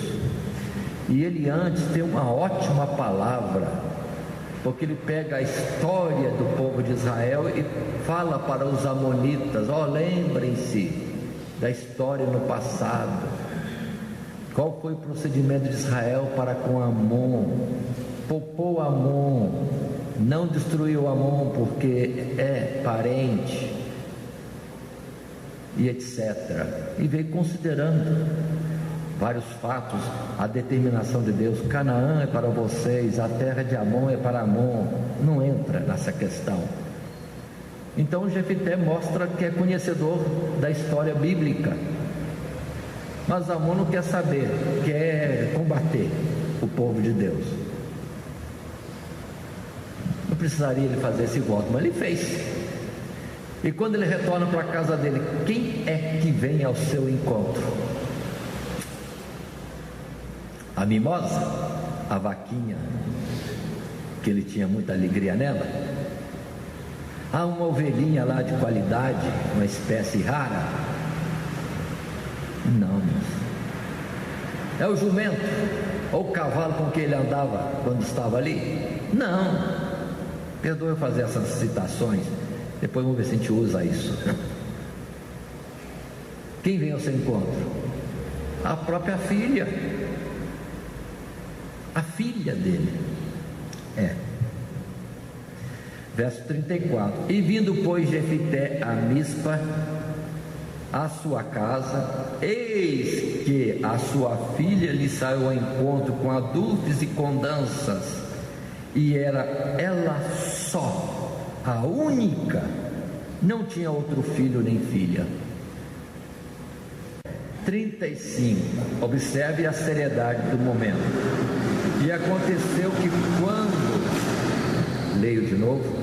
E ele antes tem uma ótima palavra, porque ele pega a história do povo de Israel e fala para os amonitas: lembrem-se da história no passado. Qual foi o procedimento de Israel para com Amon? Poupou Amon, não destruiu Amon porque é parente, e etc. E veio considerando vários fatos, a determinação de Deus: Canaã é para vocês, a terra de Amon é para Amon. Não entra nessa questão. Então Jefité mostra que é conhecedor da história bíblica, mas Amon não quer saber, quer combater o povo de Deus. Não precisaria ele fazer esse voto, mas ele fez. E quando ele retorna para a casa dele, quem é que vem ao seu encontro? A mimosa, a vaquinha, que ele tinha muita alegria nela. Há uma ovelhinha lá de qualidade, uma espécie rara? Não, moço. É o jumento ou o cavalo com que ele andava quando estava ali? Não. Perdoe eu fazer essas citações, depois vamos ver se a gente usa isso. Quem vem ao seu encontro? A própria filha. A filha dele. Verso 34. E vindo, pois, Jefité a Mispa, a sua casa, eis que a sua filha lhe saiu ao encontro com adultos e com danças, e era ela só, a única, não tinha outro filho nem filha. 35. Observe a seriedade do momento. E aconteceu que quando, leio de novo,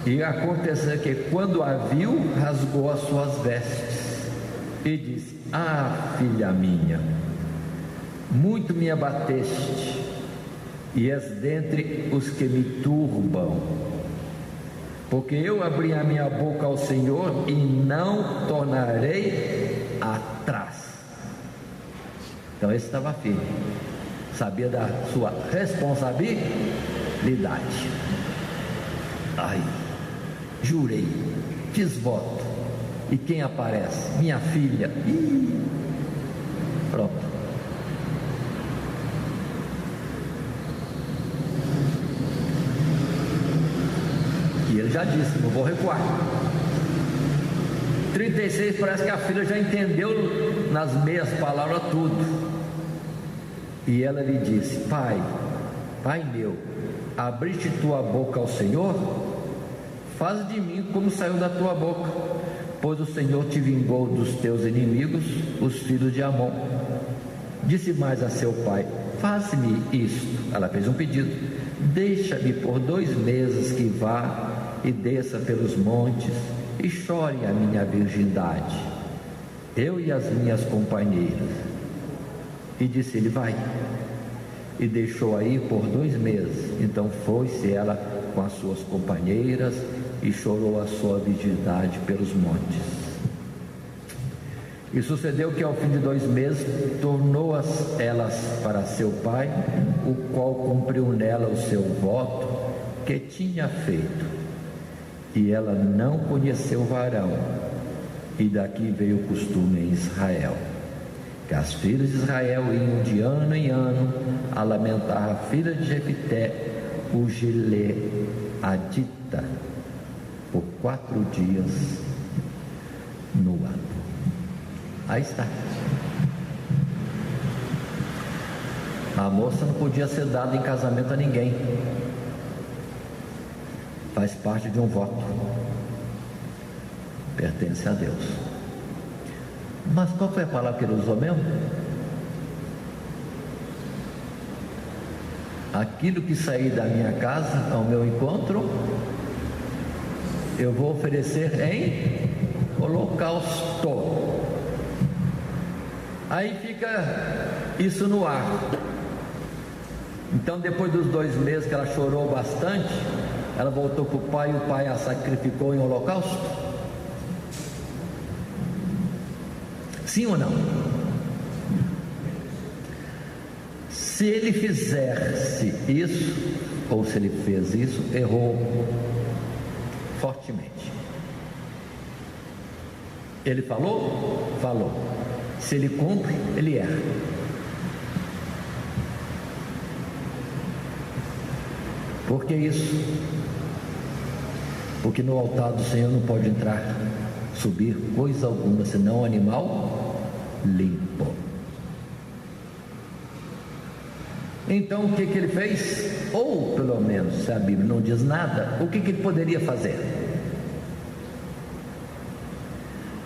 e aconteceu que quando a viu, rasgou as suas vestes e disse: ah, filha minha, muito me abateste, e és dentre os que me turbam, porque eu abri a minha boca ao Senhor e não tornarei atrás. Então esse estava firme, sabia da sua responsabilidade. Ai, jurei, fiz voto, e quem aparece? Minha filha. Pronto. E ele já disse: não vou recuar. 36, parece que a filha já entendeu nas meias palavras tudo. E ela lhe disse: pai meu, abriste tua boca ao Senhor? Faz de mim como saiu da tua boca, pois o Senhor te vingou dos teus inimigos, os filhos de Amon. Disse mais a seu pai: faz-me isto. Ela fez um pedido: deixa-me por 2 meses que vá e desça pelos montes e chore a minha virgindade, eu e as minhas companheiras. E disse-lhe: vai. E deixou aí por 2 meses. Então foi-se ela com as suas companheiras e chorou a sua virgindade pelos montes. E sucedeu que ao fim de 2 meses tornou-as elas para seu pai, o qual cumpriu nela o seu voto que tinha feito. E ela não conheceu varão, e daqui veio o costume em Israel, que as filhas de Israel iam de ano em ano a lamentar a filha de Jefité, o Gileadita, por 4 dias no ano. Aí está. A moça não podia ser dada em casamento a ninguém. Faz parte de um voto. Pertence a Deus. Mas qual foi a palavra que ele usou mesmo? Aquilo que sair da minha casa ao meu encontro, eu vou oferecer em holocausto. Aí fica isso no ar. Então, depois dos 2 meses que ela chorou bastante, ela voltou para o pai e o pai a sacrificou em holocausto? Sim ou não? Se ele fizesse isso, ou se ele fez isso, errou fortemente. Ele falou? Falou. Se ele cumpre, ele erra. Por que isso? Porque no altar do Senhor não pode entrar, subir coisa alguma, senão animal limpo. Então o que ele fez? Ou pelo menos, se a Bíblia não diz nada, o que ele poderia fazer?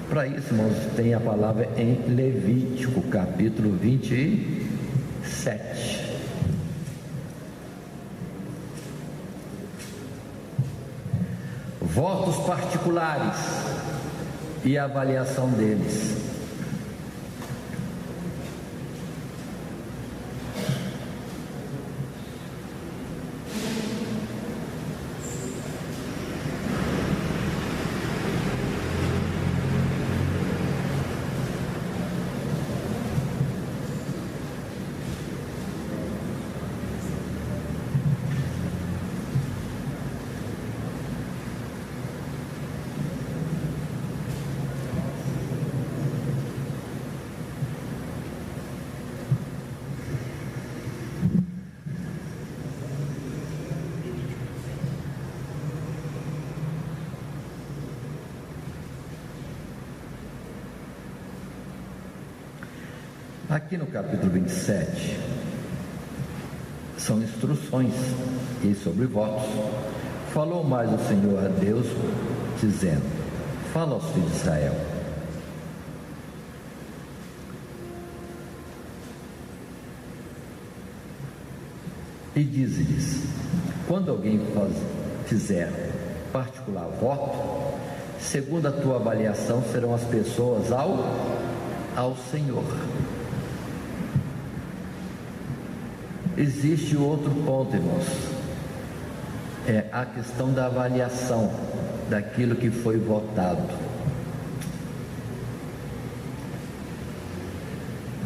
Para isso, irmãos, tem a palavra em Levítico, capítulo 27. Votos particulares e a avaliação deles. Aqui no capítulo 27, são instruções e sobre votos. Falou mais o Senhor a Deus, dizendo: fala aos filhos de Israel. E diz-lhes: quando alguém fizer particular voto, segundo a tua avaliação, serão as pessoas ao Senhor. Existe outro ponto, irmãos, é a questão da avaliação daquilo que foi votado.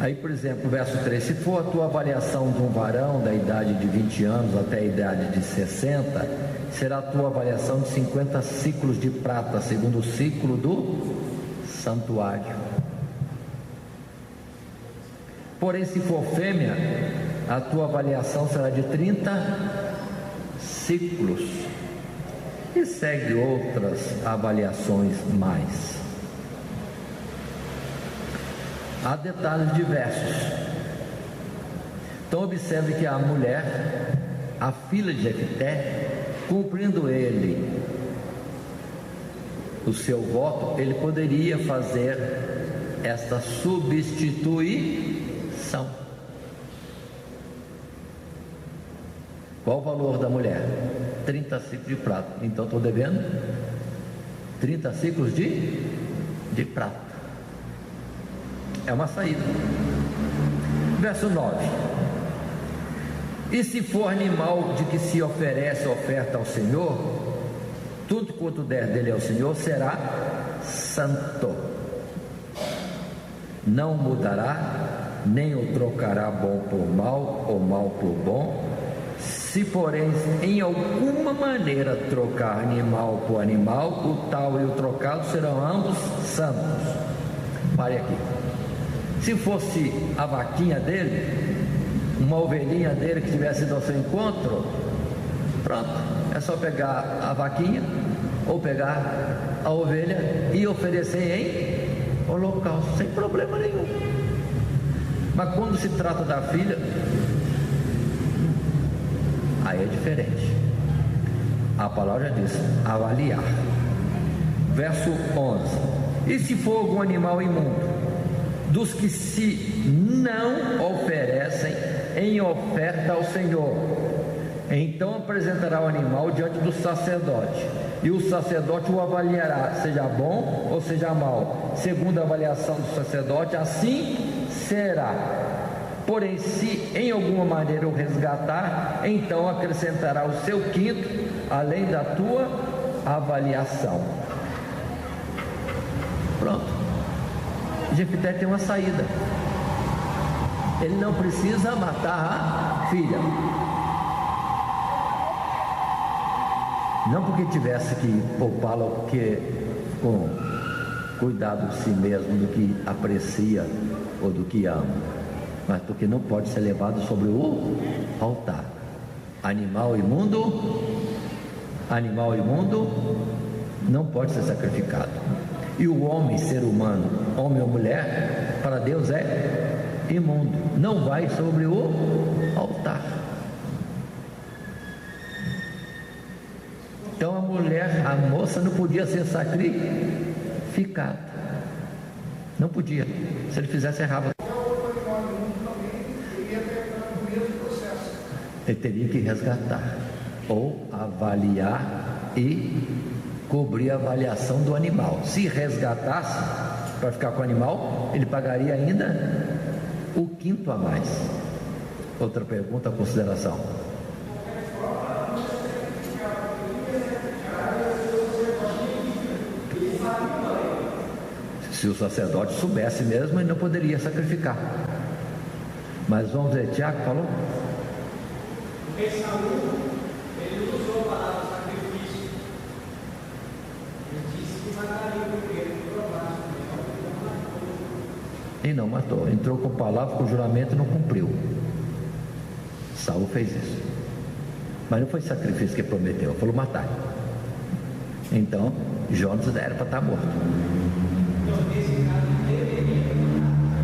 Aí, por exemplo, verso 3: se for a tua avaliação de um varão da idade de 20 anos até a idade de 60, será a tua avaliação de 50 ciclos de prata, segundo o ciclo do santuário. Porém, se for fêmea, a tua avaliação será de 30 ciclos. E segue outras avaliações mais. Há detalhes diversos. Então observe que a mulher, a filha de Jefté, cumprindo ele o seu voto, ele poderia fazer esta substituição. Qual o valor da mulher? 30 ciclos de prata. Então estou devendo 30 ciclos de prata. É uma saída. Verso 9: e se for animal de que se oferece oferta ao Senhor, tudo quanto der dele ao Senhor será santo. Não mudará, nem o trocará bom por mal, ou mal por bom. Se porém em alguma maneira trocar animal por animal, o tal e o trocado serão ambos santos. Pare aqui. Se fosse a vaquinha dele, uma ovelhinha dele que tivesse ido ao seu encontro, pronto, é só pegar a vaquinha ou pegar a ovelha e oferecer em holocausto, sem problema nenhum. Mas quando se trata da filha, aí é diferente. A palavra diz avaliar. Verso 11: e se for algum animal imundo, dos que se não oferecem em oferta ao Senhor, então apresentará o animal diante do sacerdote, e o sacerdote o avaliará, seja bom ou seja mal, segundo a avaliação do sacerdote, assim será. Porém, se em alguma maneira o resgatar, então acrescentará o seu quinto, além da tua avaliação. Pronto. Jefté tem uma saída. Ele não precisa matar a filha. Não porque tivesse que poupá-la, porque com cuidado de si mesmo, do que aprecia ou do que ama, mas porque não pode ser levado sobre o altar. Animal imundo não pode ser sacrificado. E o homem, ser humano, homem ou mulher, para Deus é imundo, não vai sobre o altar. Então a mulher, a moça não podia ser sacrificada, não podia. Se ele fizesse errado, ele teria que resgatar ou avaliar e cobrir a avaliação do animal. Se resgatasse para ficar com o animal, ele pagaria ainda o quinto a mais. Outra pergunta, consideração. Se o sacerdote soubesse mesmo, ele não poderia sacrificar. Mas vamos ver, Tiago falou? Porque Saul, ele usou a palavra sacrifício. Ele disse que mataria o primeiro que provasse. E não matou. Entrou com a palavra, com o juramento e não cumpriu. Saul fez isso. Mas não foi sacrifício que prometeu, falou matar. Então, Jonas era para estar morto.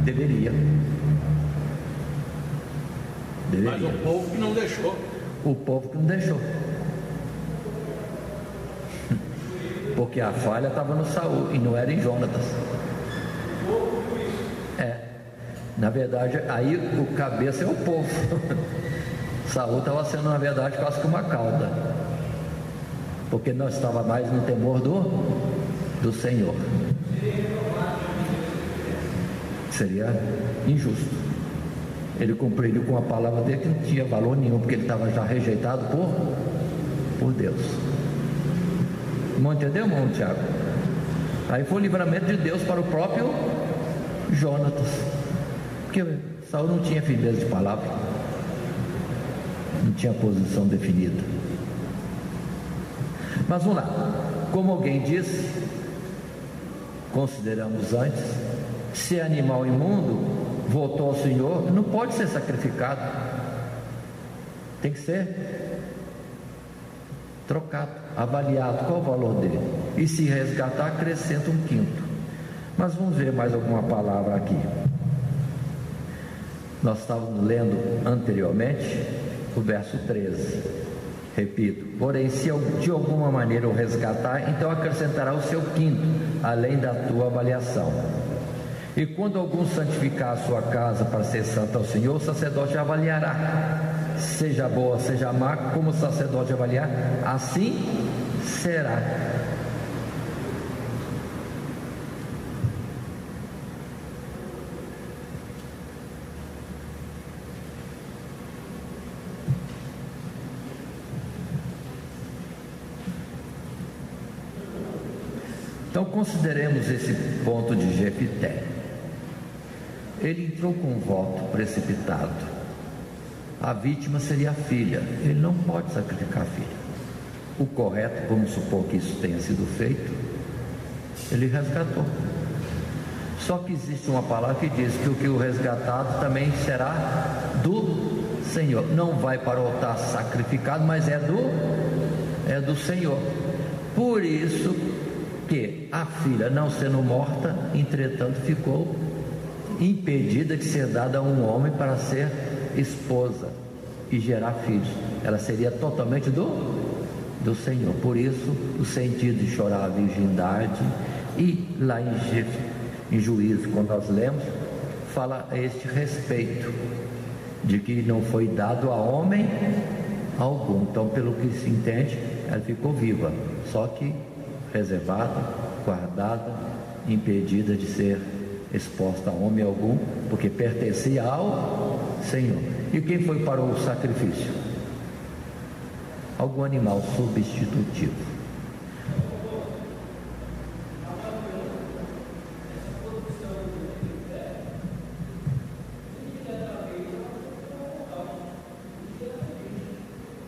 Deveria. deveria. Mas o povo que não deixou. O povo que não deixou. Porque a falha estava no Saul e não era em Jonatas. Na verdade, aí o cabeça é o povo. Saul estava sendo, na verdade, quase que uma cauda, porque não estava mais no temor do Senhor. Seria injusto. Ele cumpriu com a palavra dele, que não tinha valor nenhum, porque ele estava já rejeitado por Deus. Não entendeu, irmão Tiago? Aí foi o livramento de Deus para o próprio Jonatas, porque Saul não tinha firmeza de palavra, não tinha posição definida. Mas vamos lá, como alguém disse, consideramos antes, se é animal imundo voltou ao Senhor, não pode ser sacrificado, tem que ser trocado, avaliado, qual o valor dele, e se resgatar, acrescenta 1/5. Mas vamos ver mais alguma palavra aqui. Nós estávamos lendo anteriormente o verso 13, repito: porém, se de alguma maneira o resgatar, então acrescentará o seu 5º, além da tua avaliação. E quando algum santificar a sua casa para ser santo ao Senhor, o sacerdote avaliará, seja boa, seja má, como o sacerdote avaliar, assim será. Então consideremos esse ponto de Jefité. Ele entrou com um voto precipitado. A vítima seria a filha. Ele não pode sacrificar a filha. O correto, vamos supor que isso tenha sido feito, ele resgatou. Só que existe uma palavra que diz que o resgatado também será do Senhor. Não vai para o altar sacrificado, mas é do Senhor. Por isso que a filha, não sendo morta, entretanto ficou impedida de ser dada a um homem para ser esposa e gerar filhos. Ela seria totalmente do Senhor. Por isso o sentido de chorar a virgindade. E lá em Juízo, quando nós lemos, fala a este respeito, de que não foi dado a homem algum. Então, pelo que se entende, ela ficou viva, só que reservada, guardada, impedida de ser exposta a homem algum, porque pertencia ao Senhor. E quem foi para o sacrifício? Algum animal substitutivo.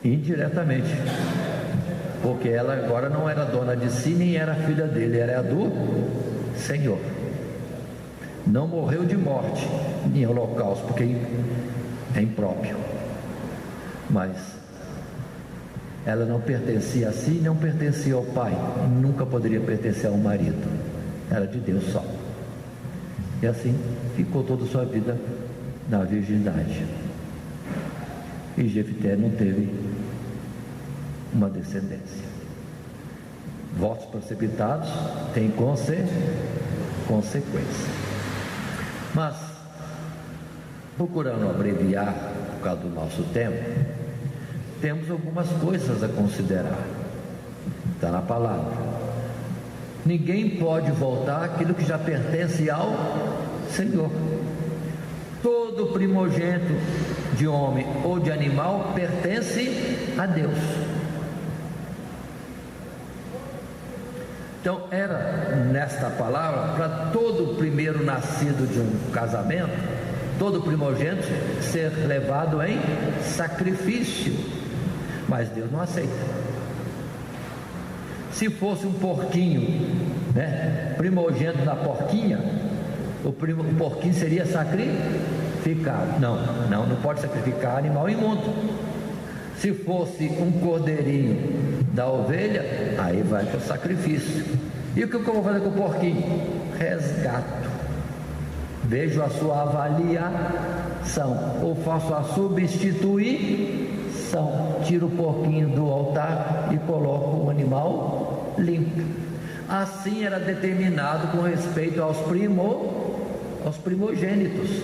Indiretamente, porque ela agora não era dona de si, nem era filha dele, era a do Senhor. Não morreu de morte em holocausto, porque é impróprio, mas ela não pertencia a si, não pertencia ao pai, nunca poderia pertencer ao marido, era de Deus só. E assim ficou toda a sua vida na virgindade. E Jefité não teve uma descendência. Votos precipitados têm consequência. Mas, procurando abreviar por causa do nosso tempo, temos algumas coisas a considerar. Está na palavra. Ninguém pode voltar aquilo que já pertence ao Senhor. Todo primogênito de homem ou de animal pertence a Deus. Então era nesta palavra para todo primeiro nascido de um casamento, todo primogênito ser levado em sacrifício, mas Deus não aceita. Se fosse um porquinho, primogênito da porquinha, o porquinho seria sacrificado. Não pode sacrificar animal imundo. Se fosse um cordeirinho da ovelha, aí vai para o sacrifício. E o que eu vou fazer com o porquinho? Resgato. vejo a sua avaliação, ou faço a substituição, tiro o porquinho do altar e coloco o animal limpo. Assim era determinado com respeito aos primogênitos.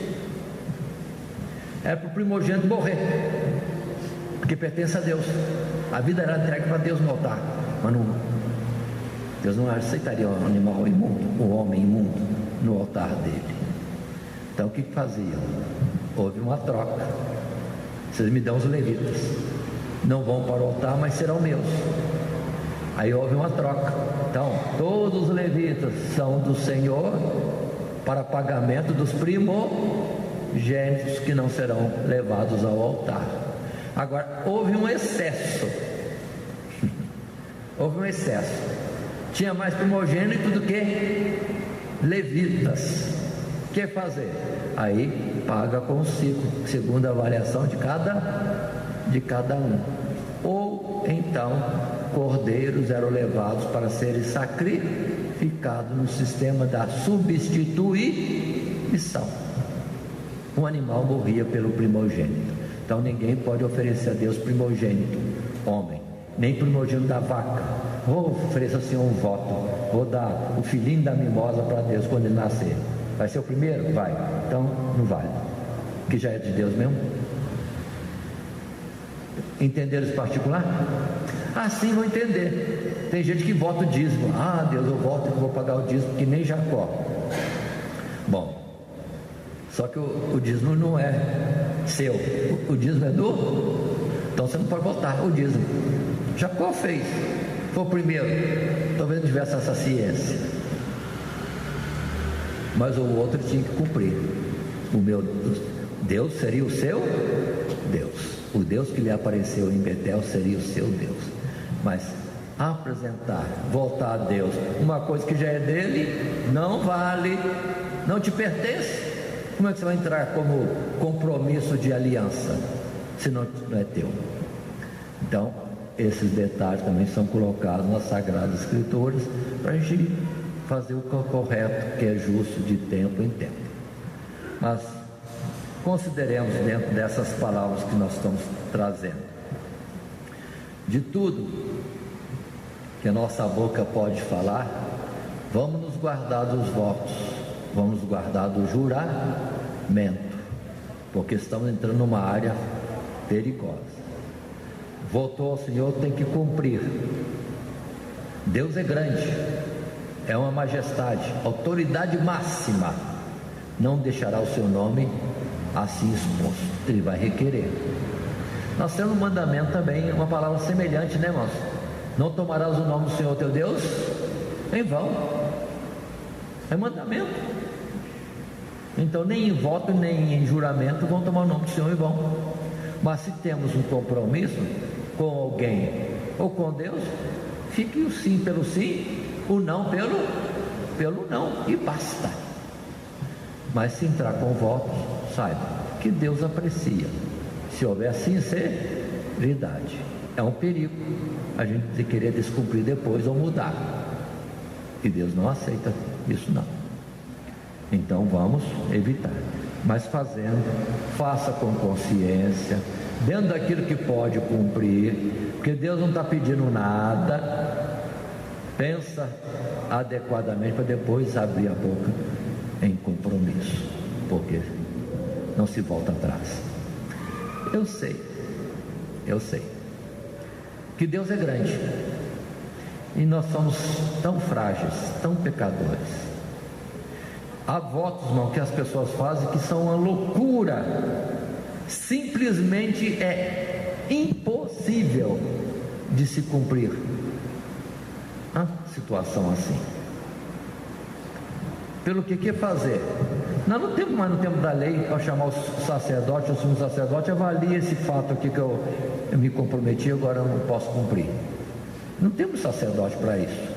Era para o primogênito morrer, porque pertence a Deus. A vida era entregue para Deus no altar, mas não, Deus não aceitaria o animal imundo, o homem imundo, no altar dele. Então o que faziam? Houve uma troca. Vocês me dão os levitas, não vão para o altar, mas serão meus. Aí houve uma troca. Então todos os levitas são do Senhor para pagamento dos primogênitos que não serão levados ao altar. Agora houve um excesso. Houve um excesso. Tinha mais primogênito do que levitas. O que fazer? Aí paga com o ciclo, segundo a avaliação de cada um. Ou então cordeiros eram levados para serem sacrificados no sistema da substituição. Um animal morria pelo primogênito. Então ninguém pode oferecer a Deus primogênito, homem, nem primogênito da vaca. Vou oferecer assim um voto, vou dar o filhinho da mimosa para Deus quando ele nascer. Vai ser o primeiro? Vai. Então não vale, que já é de Deus mesmo. Entenderam esse particular? Assim vão entender. Tem gente que vota o dízimo. Ah, Deus, eu voto e vou pagar o dízimo, que nem Jacó. Bom, só que o dízimo não é seu, o dízimo é do... Então você não pode votar o dízimo. Jacó fez, foi o primeiro. Talvez não tivesse essa ciência, mas o outro tinha que cumprir. O meu Deus seria o seu Deus. O Deus que lhe apareceu em Betel seria o seu Deus. Mas apresentar, voltar a Deus uma coisa que já é dele, não vale, não te pertence. Como é que você vai entrar como compromisso de aliança se não é teu? Então esses detalhes também são colocados nas Sagradas Escrituras para a gente fazer o que é correto, que é justo de tempo em tempo. Mas consideremos dentro dessas palavras que nós estamos trazendo, de tudo que a nossa boca pode falar, vamos nos guardar dos votos, vamos nos guardar do juramento, porque estamos entrando numa área perigosa. Votou ao Senhor, tem que cumprir. Deus é grande, é uma majestade, autoridade máxima, não deixará o seu nome assim exposto, ele vai requerer. Nós temos um mandamento também, uma palavra semelhante, né, irmãos? Não tomarás o nome do Senhor teu Deus em vão. É mandamento. Então nem em voto nem em juramento vão tomar o nome do Senhor em vão. Mas se temos um compromisso com alguém ou com Deus, fique o sim pelo sim, o não pelo não, e basta. Mas se entrar com votos, saiba que Deus aprecia. Se houver sinceridade, é um perigo a gente querer descumprir depois ou mudar, e Deus não aceita isso não. Então vamos evitar, mas faça com consciência, dentro daquilo que pode cumprir, porque Deus não está pedindo nada. Pensa adequadamente para depois abrir a boca em compromisso, porque não se volta atrás. Eu sei que Deus é grande e nós somos tão frágeis, tão pecadores. Há votos, irmão, que as pessoas fazem que são uma loucura, simplesmente é impossível de se cumprir. Uma situação assim, pelo que fazer? Nós não temos mais no tempo da lei para chamar o sacerdote, o sumo sacerdote, avalie esse fato aqui que eu me comprometi, agora eu não posso cumprir. Não temos sacerdote para isso.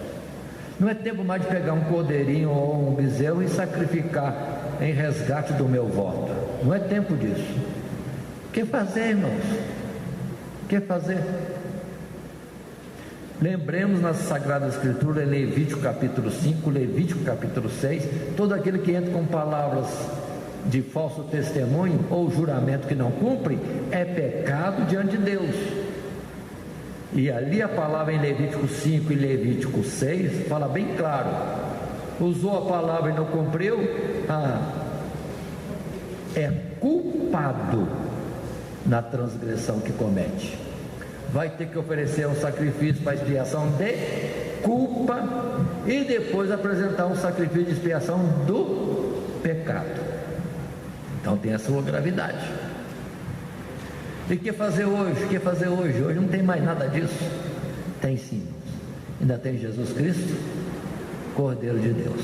Não é tempo mais de pegar um cordeirinho ou um bezerro e sacrificar em resgate do meu voto. Não é tempo disso. O que fazer, irmãos? O que fazer? Lembremos na Sagrada Escritura, em Levítico capítulo 5, Levítico capítulo 6, todo aquele que entra com palavras de falso testemunho ou juramento que não cumpre, é pecado diante de Deus. E ali a palavra em Levítico 5 e Levítico 6 fala bem claro: usou a palavra e não cumpriu, é culpado na transgressão que comete. Vai ter que oferecer um sacrifício para expiação de culpa e depois apresentar um sacrifício de expiação do pecado. Então tem a sua gravidade. E o que fazer hoje? O que fazer hoje? Hoje não tem mais nada disso. Tem sim. Ainda tem Jesus Cristo, Cordeiro de Deus.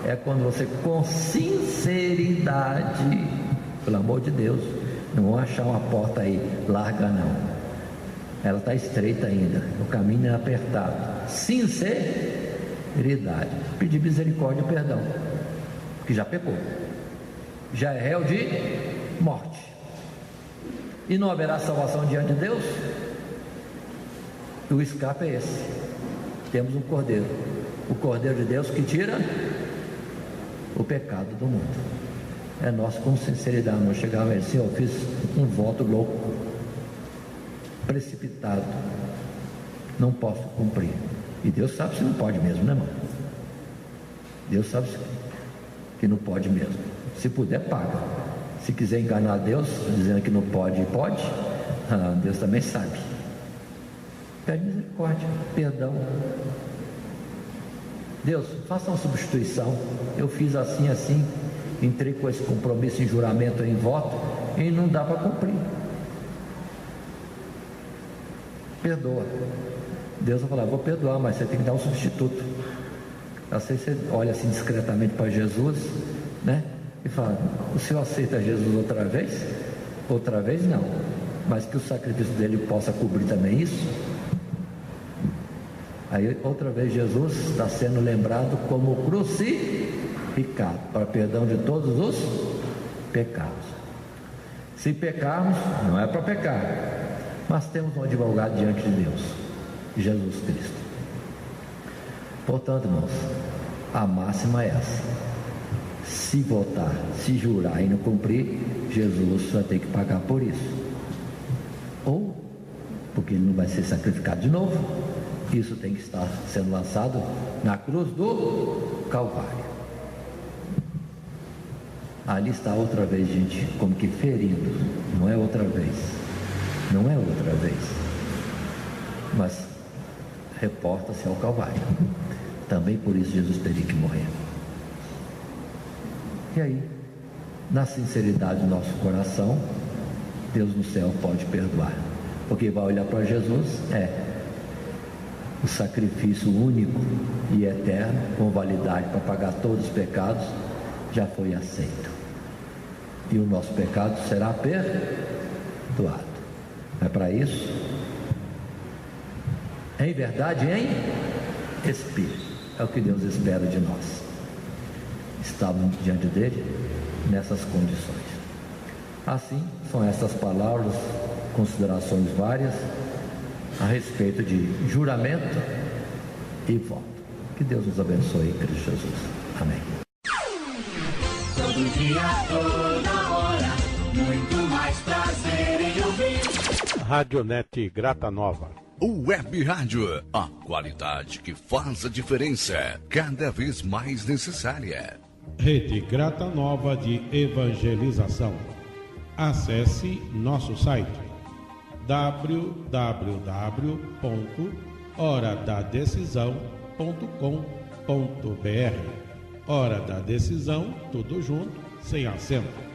É quando você, com sinceridade, pelo amor de Deus, não vão achar uma porta aí larga não. Ela está estreita ainda, o caminho é apertado. Sinceridade, pedir misericórdia e perdão, porque já pecou, já é réu de morte, e não haverá salvação diante de Deus. O escape é esse: temos um Cordeiro, o Cordeiro de Deus que tira o pecado do mundo. É nós, com sinceridade, não chegamos a dizer: eu fiz um voto louco, precipitado, não posso cumprir. E Deus sabe se não pode mesmo, né, irmão? Deus sabe que não pode mesmo. Se puder, paga. Se quiser enganar Deus dizendo que não pode, pode, Deus também sabe. Pede misericórdia, perdão. Deus, faça uma substituição. Eu fiz assim, assim, entrei com esse compromisso em juramento, em voto, e não dá para cumprir. Perdoa. Deus vai falar: vou perdoar, mas você tem que dar um substituto. Assim você olha assim discretamente para Jesus, né? E fala: o senhor aceita Jesus outra vez? Outra vez não, mas que o sacrifício dele possa cobrir também isso. Aí outra vez Jesus está sendo lembrado como crucificado, para perdão de todos os pecados. Se pecarmos, não é para pecar, mas temos um advogado diante de Deus, Jesus Cristo. Portanto, irmãos, a máxima é essa: se votar, se jurar e não cumprir, Jesus vai ter que pagar por isso. Ou, porque ele não vai ser sacrificado de novo, isso tem que estar sendo lançado na cruz do Calvário. Ali está outra vez, gente, como que ferindo. Não é outra vez, não é outra vez, mas reporta-se ao Calvário. Também por isso Jesus teria que morrer. E aí, na sinceridade do nosso coração, Deus no céu pode perdoar, porque vai olhar para Jesus, o sacrifício único e eterno, com validade para pagar todos os pecados, já foi aceito, e o nosso pecado será perdoado. É para isso, em verdade, em espírito, é o que Deus espera de nós. Estamos diante dele nessas condições. Assim, são essas palavras, considerações várias a respeito de juramento e voto. Que Deus nos abençoe em Cristo Jesus. Amém. Todo dia, toda hora, muito mais prazer em ouvir. Radionet Grata Nova. Web Rádio, a qualidade que faz a diferença, cada vez mais necessária. Rede Grata Nova de Evangelização. Acesse nosso site www.horadadecisão.com.br. Hora da Decisão, tudo junto, sem acento.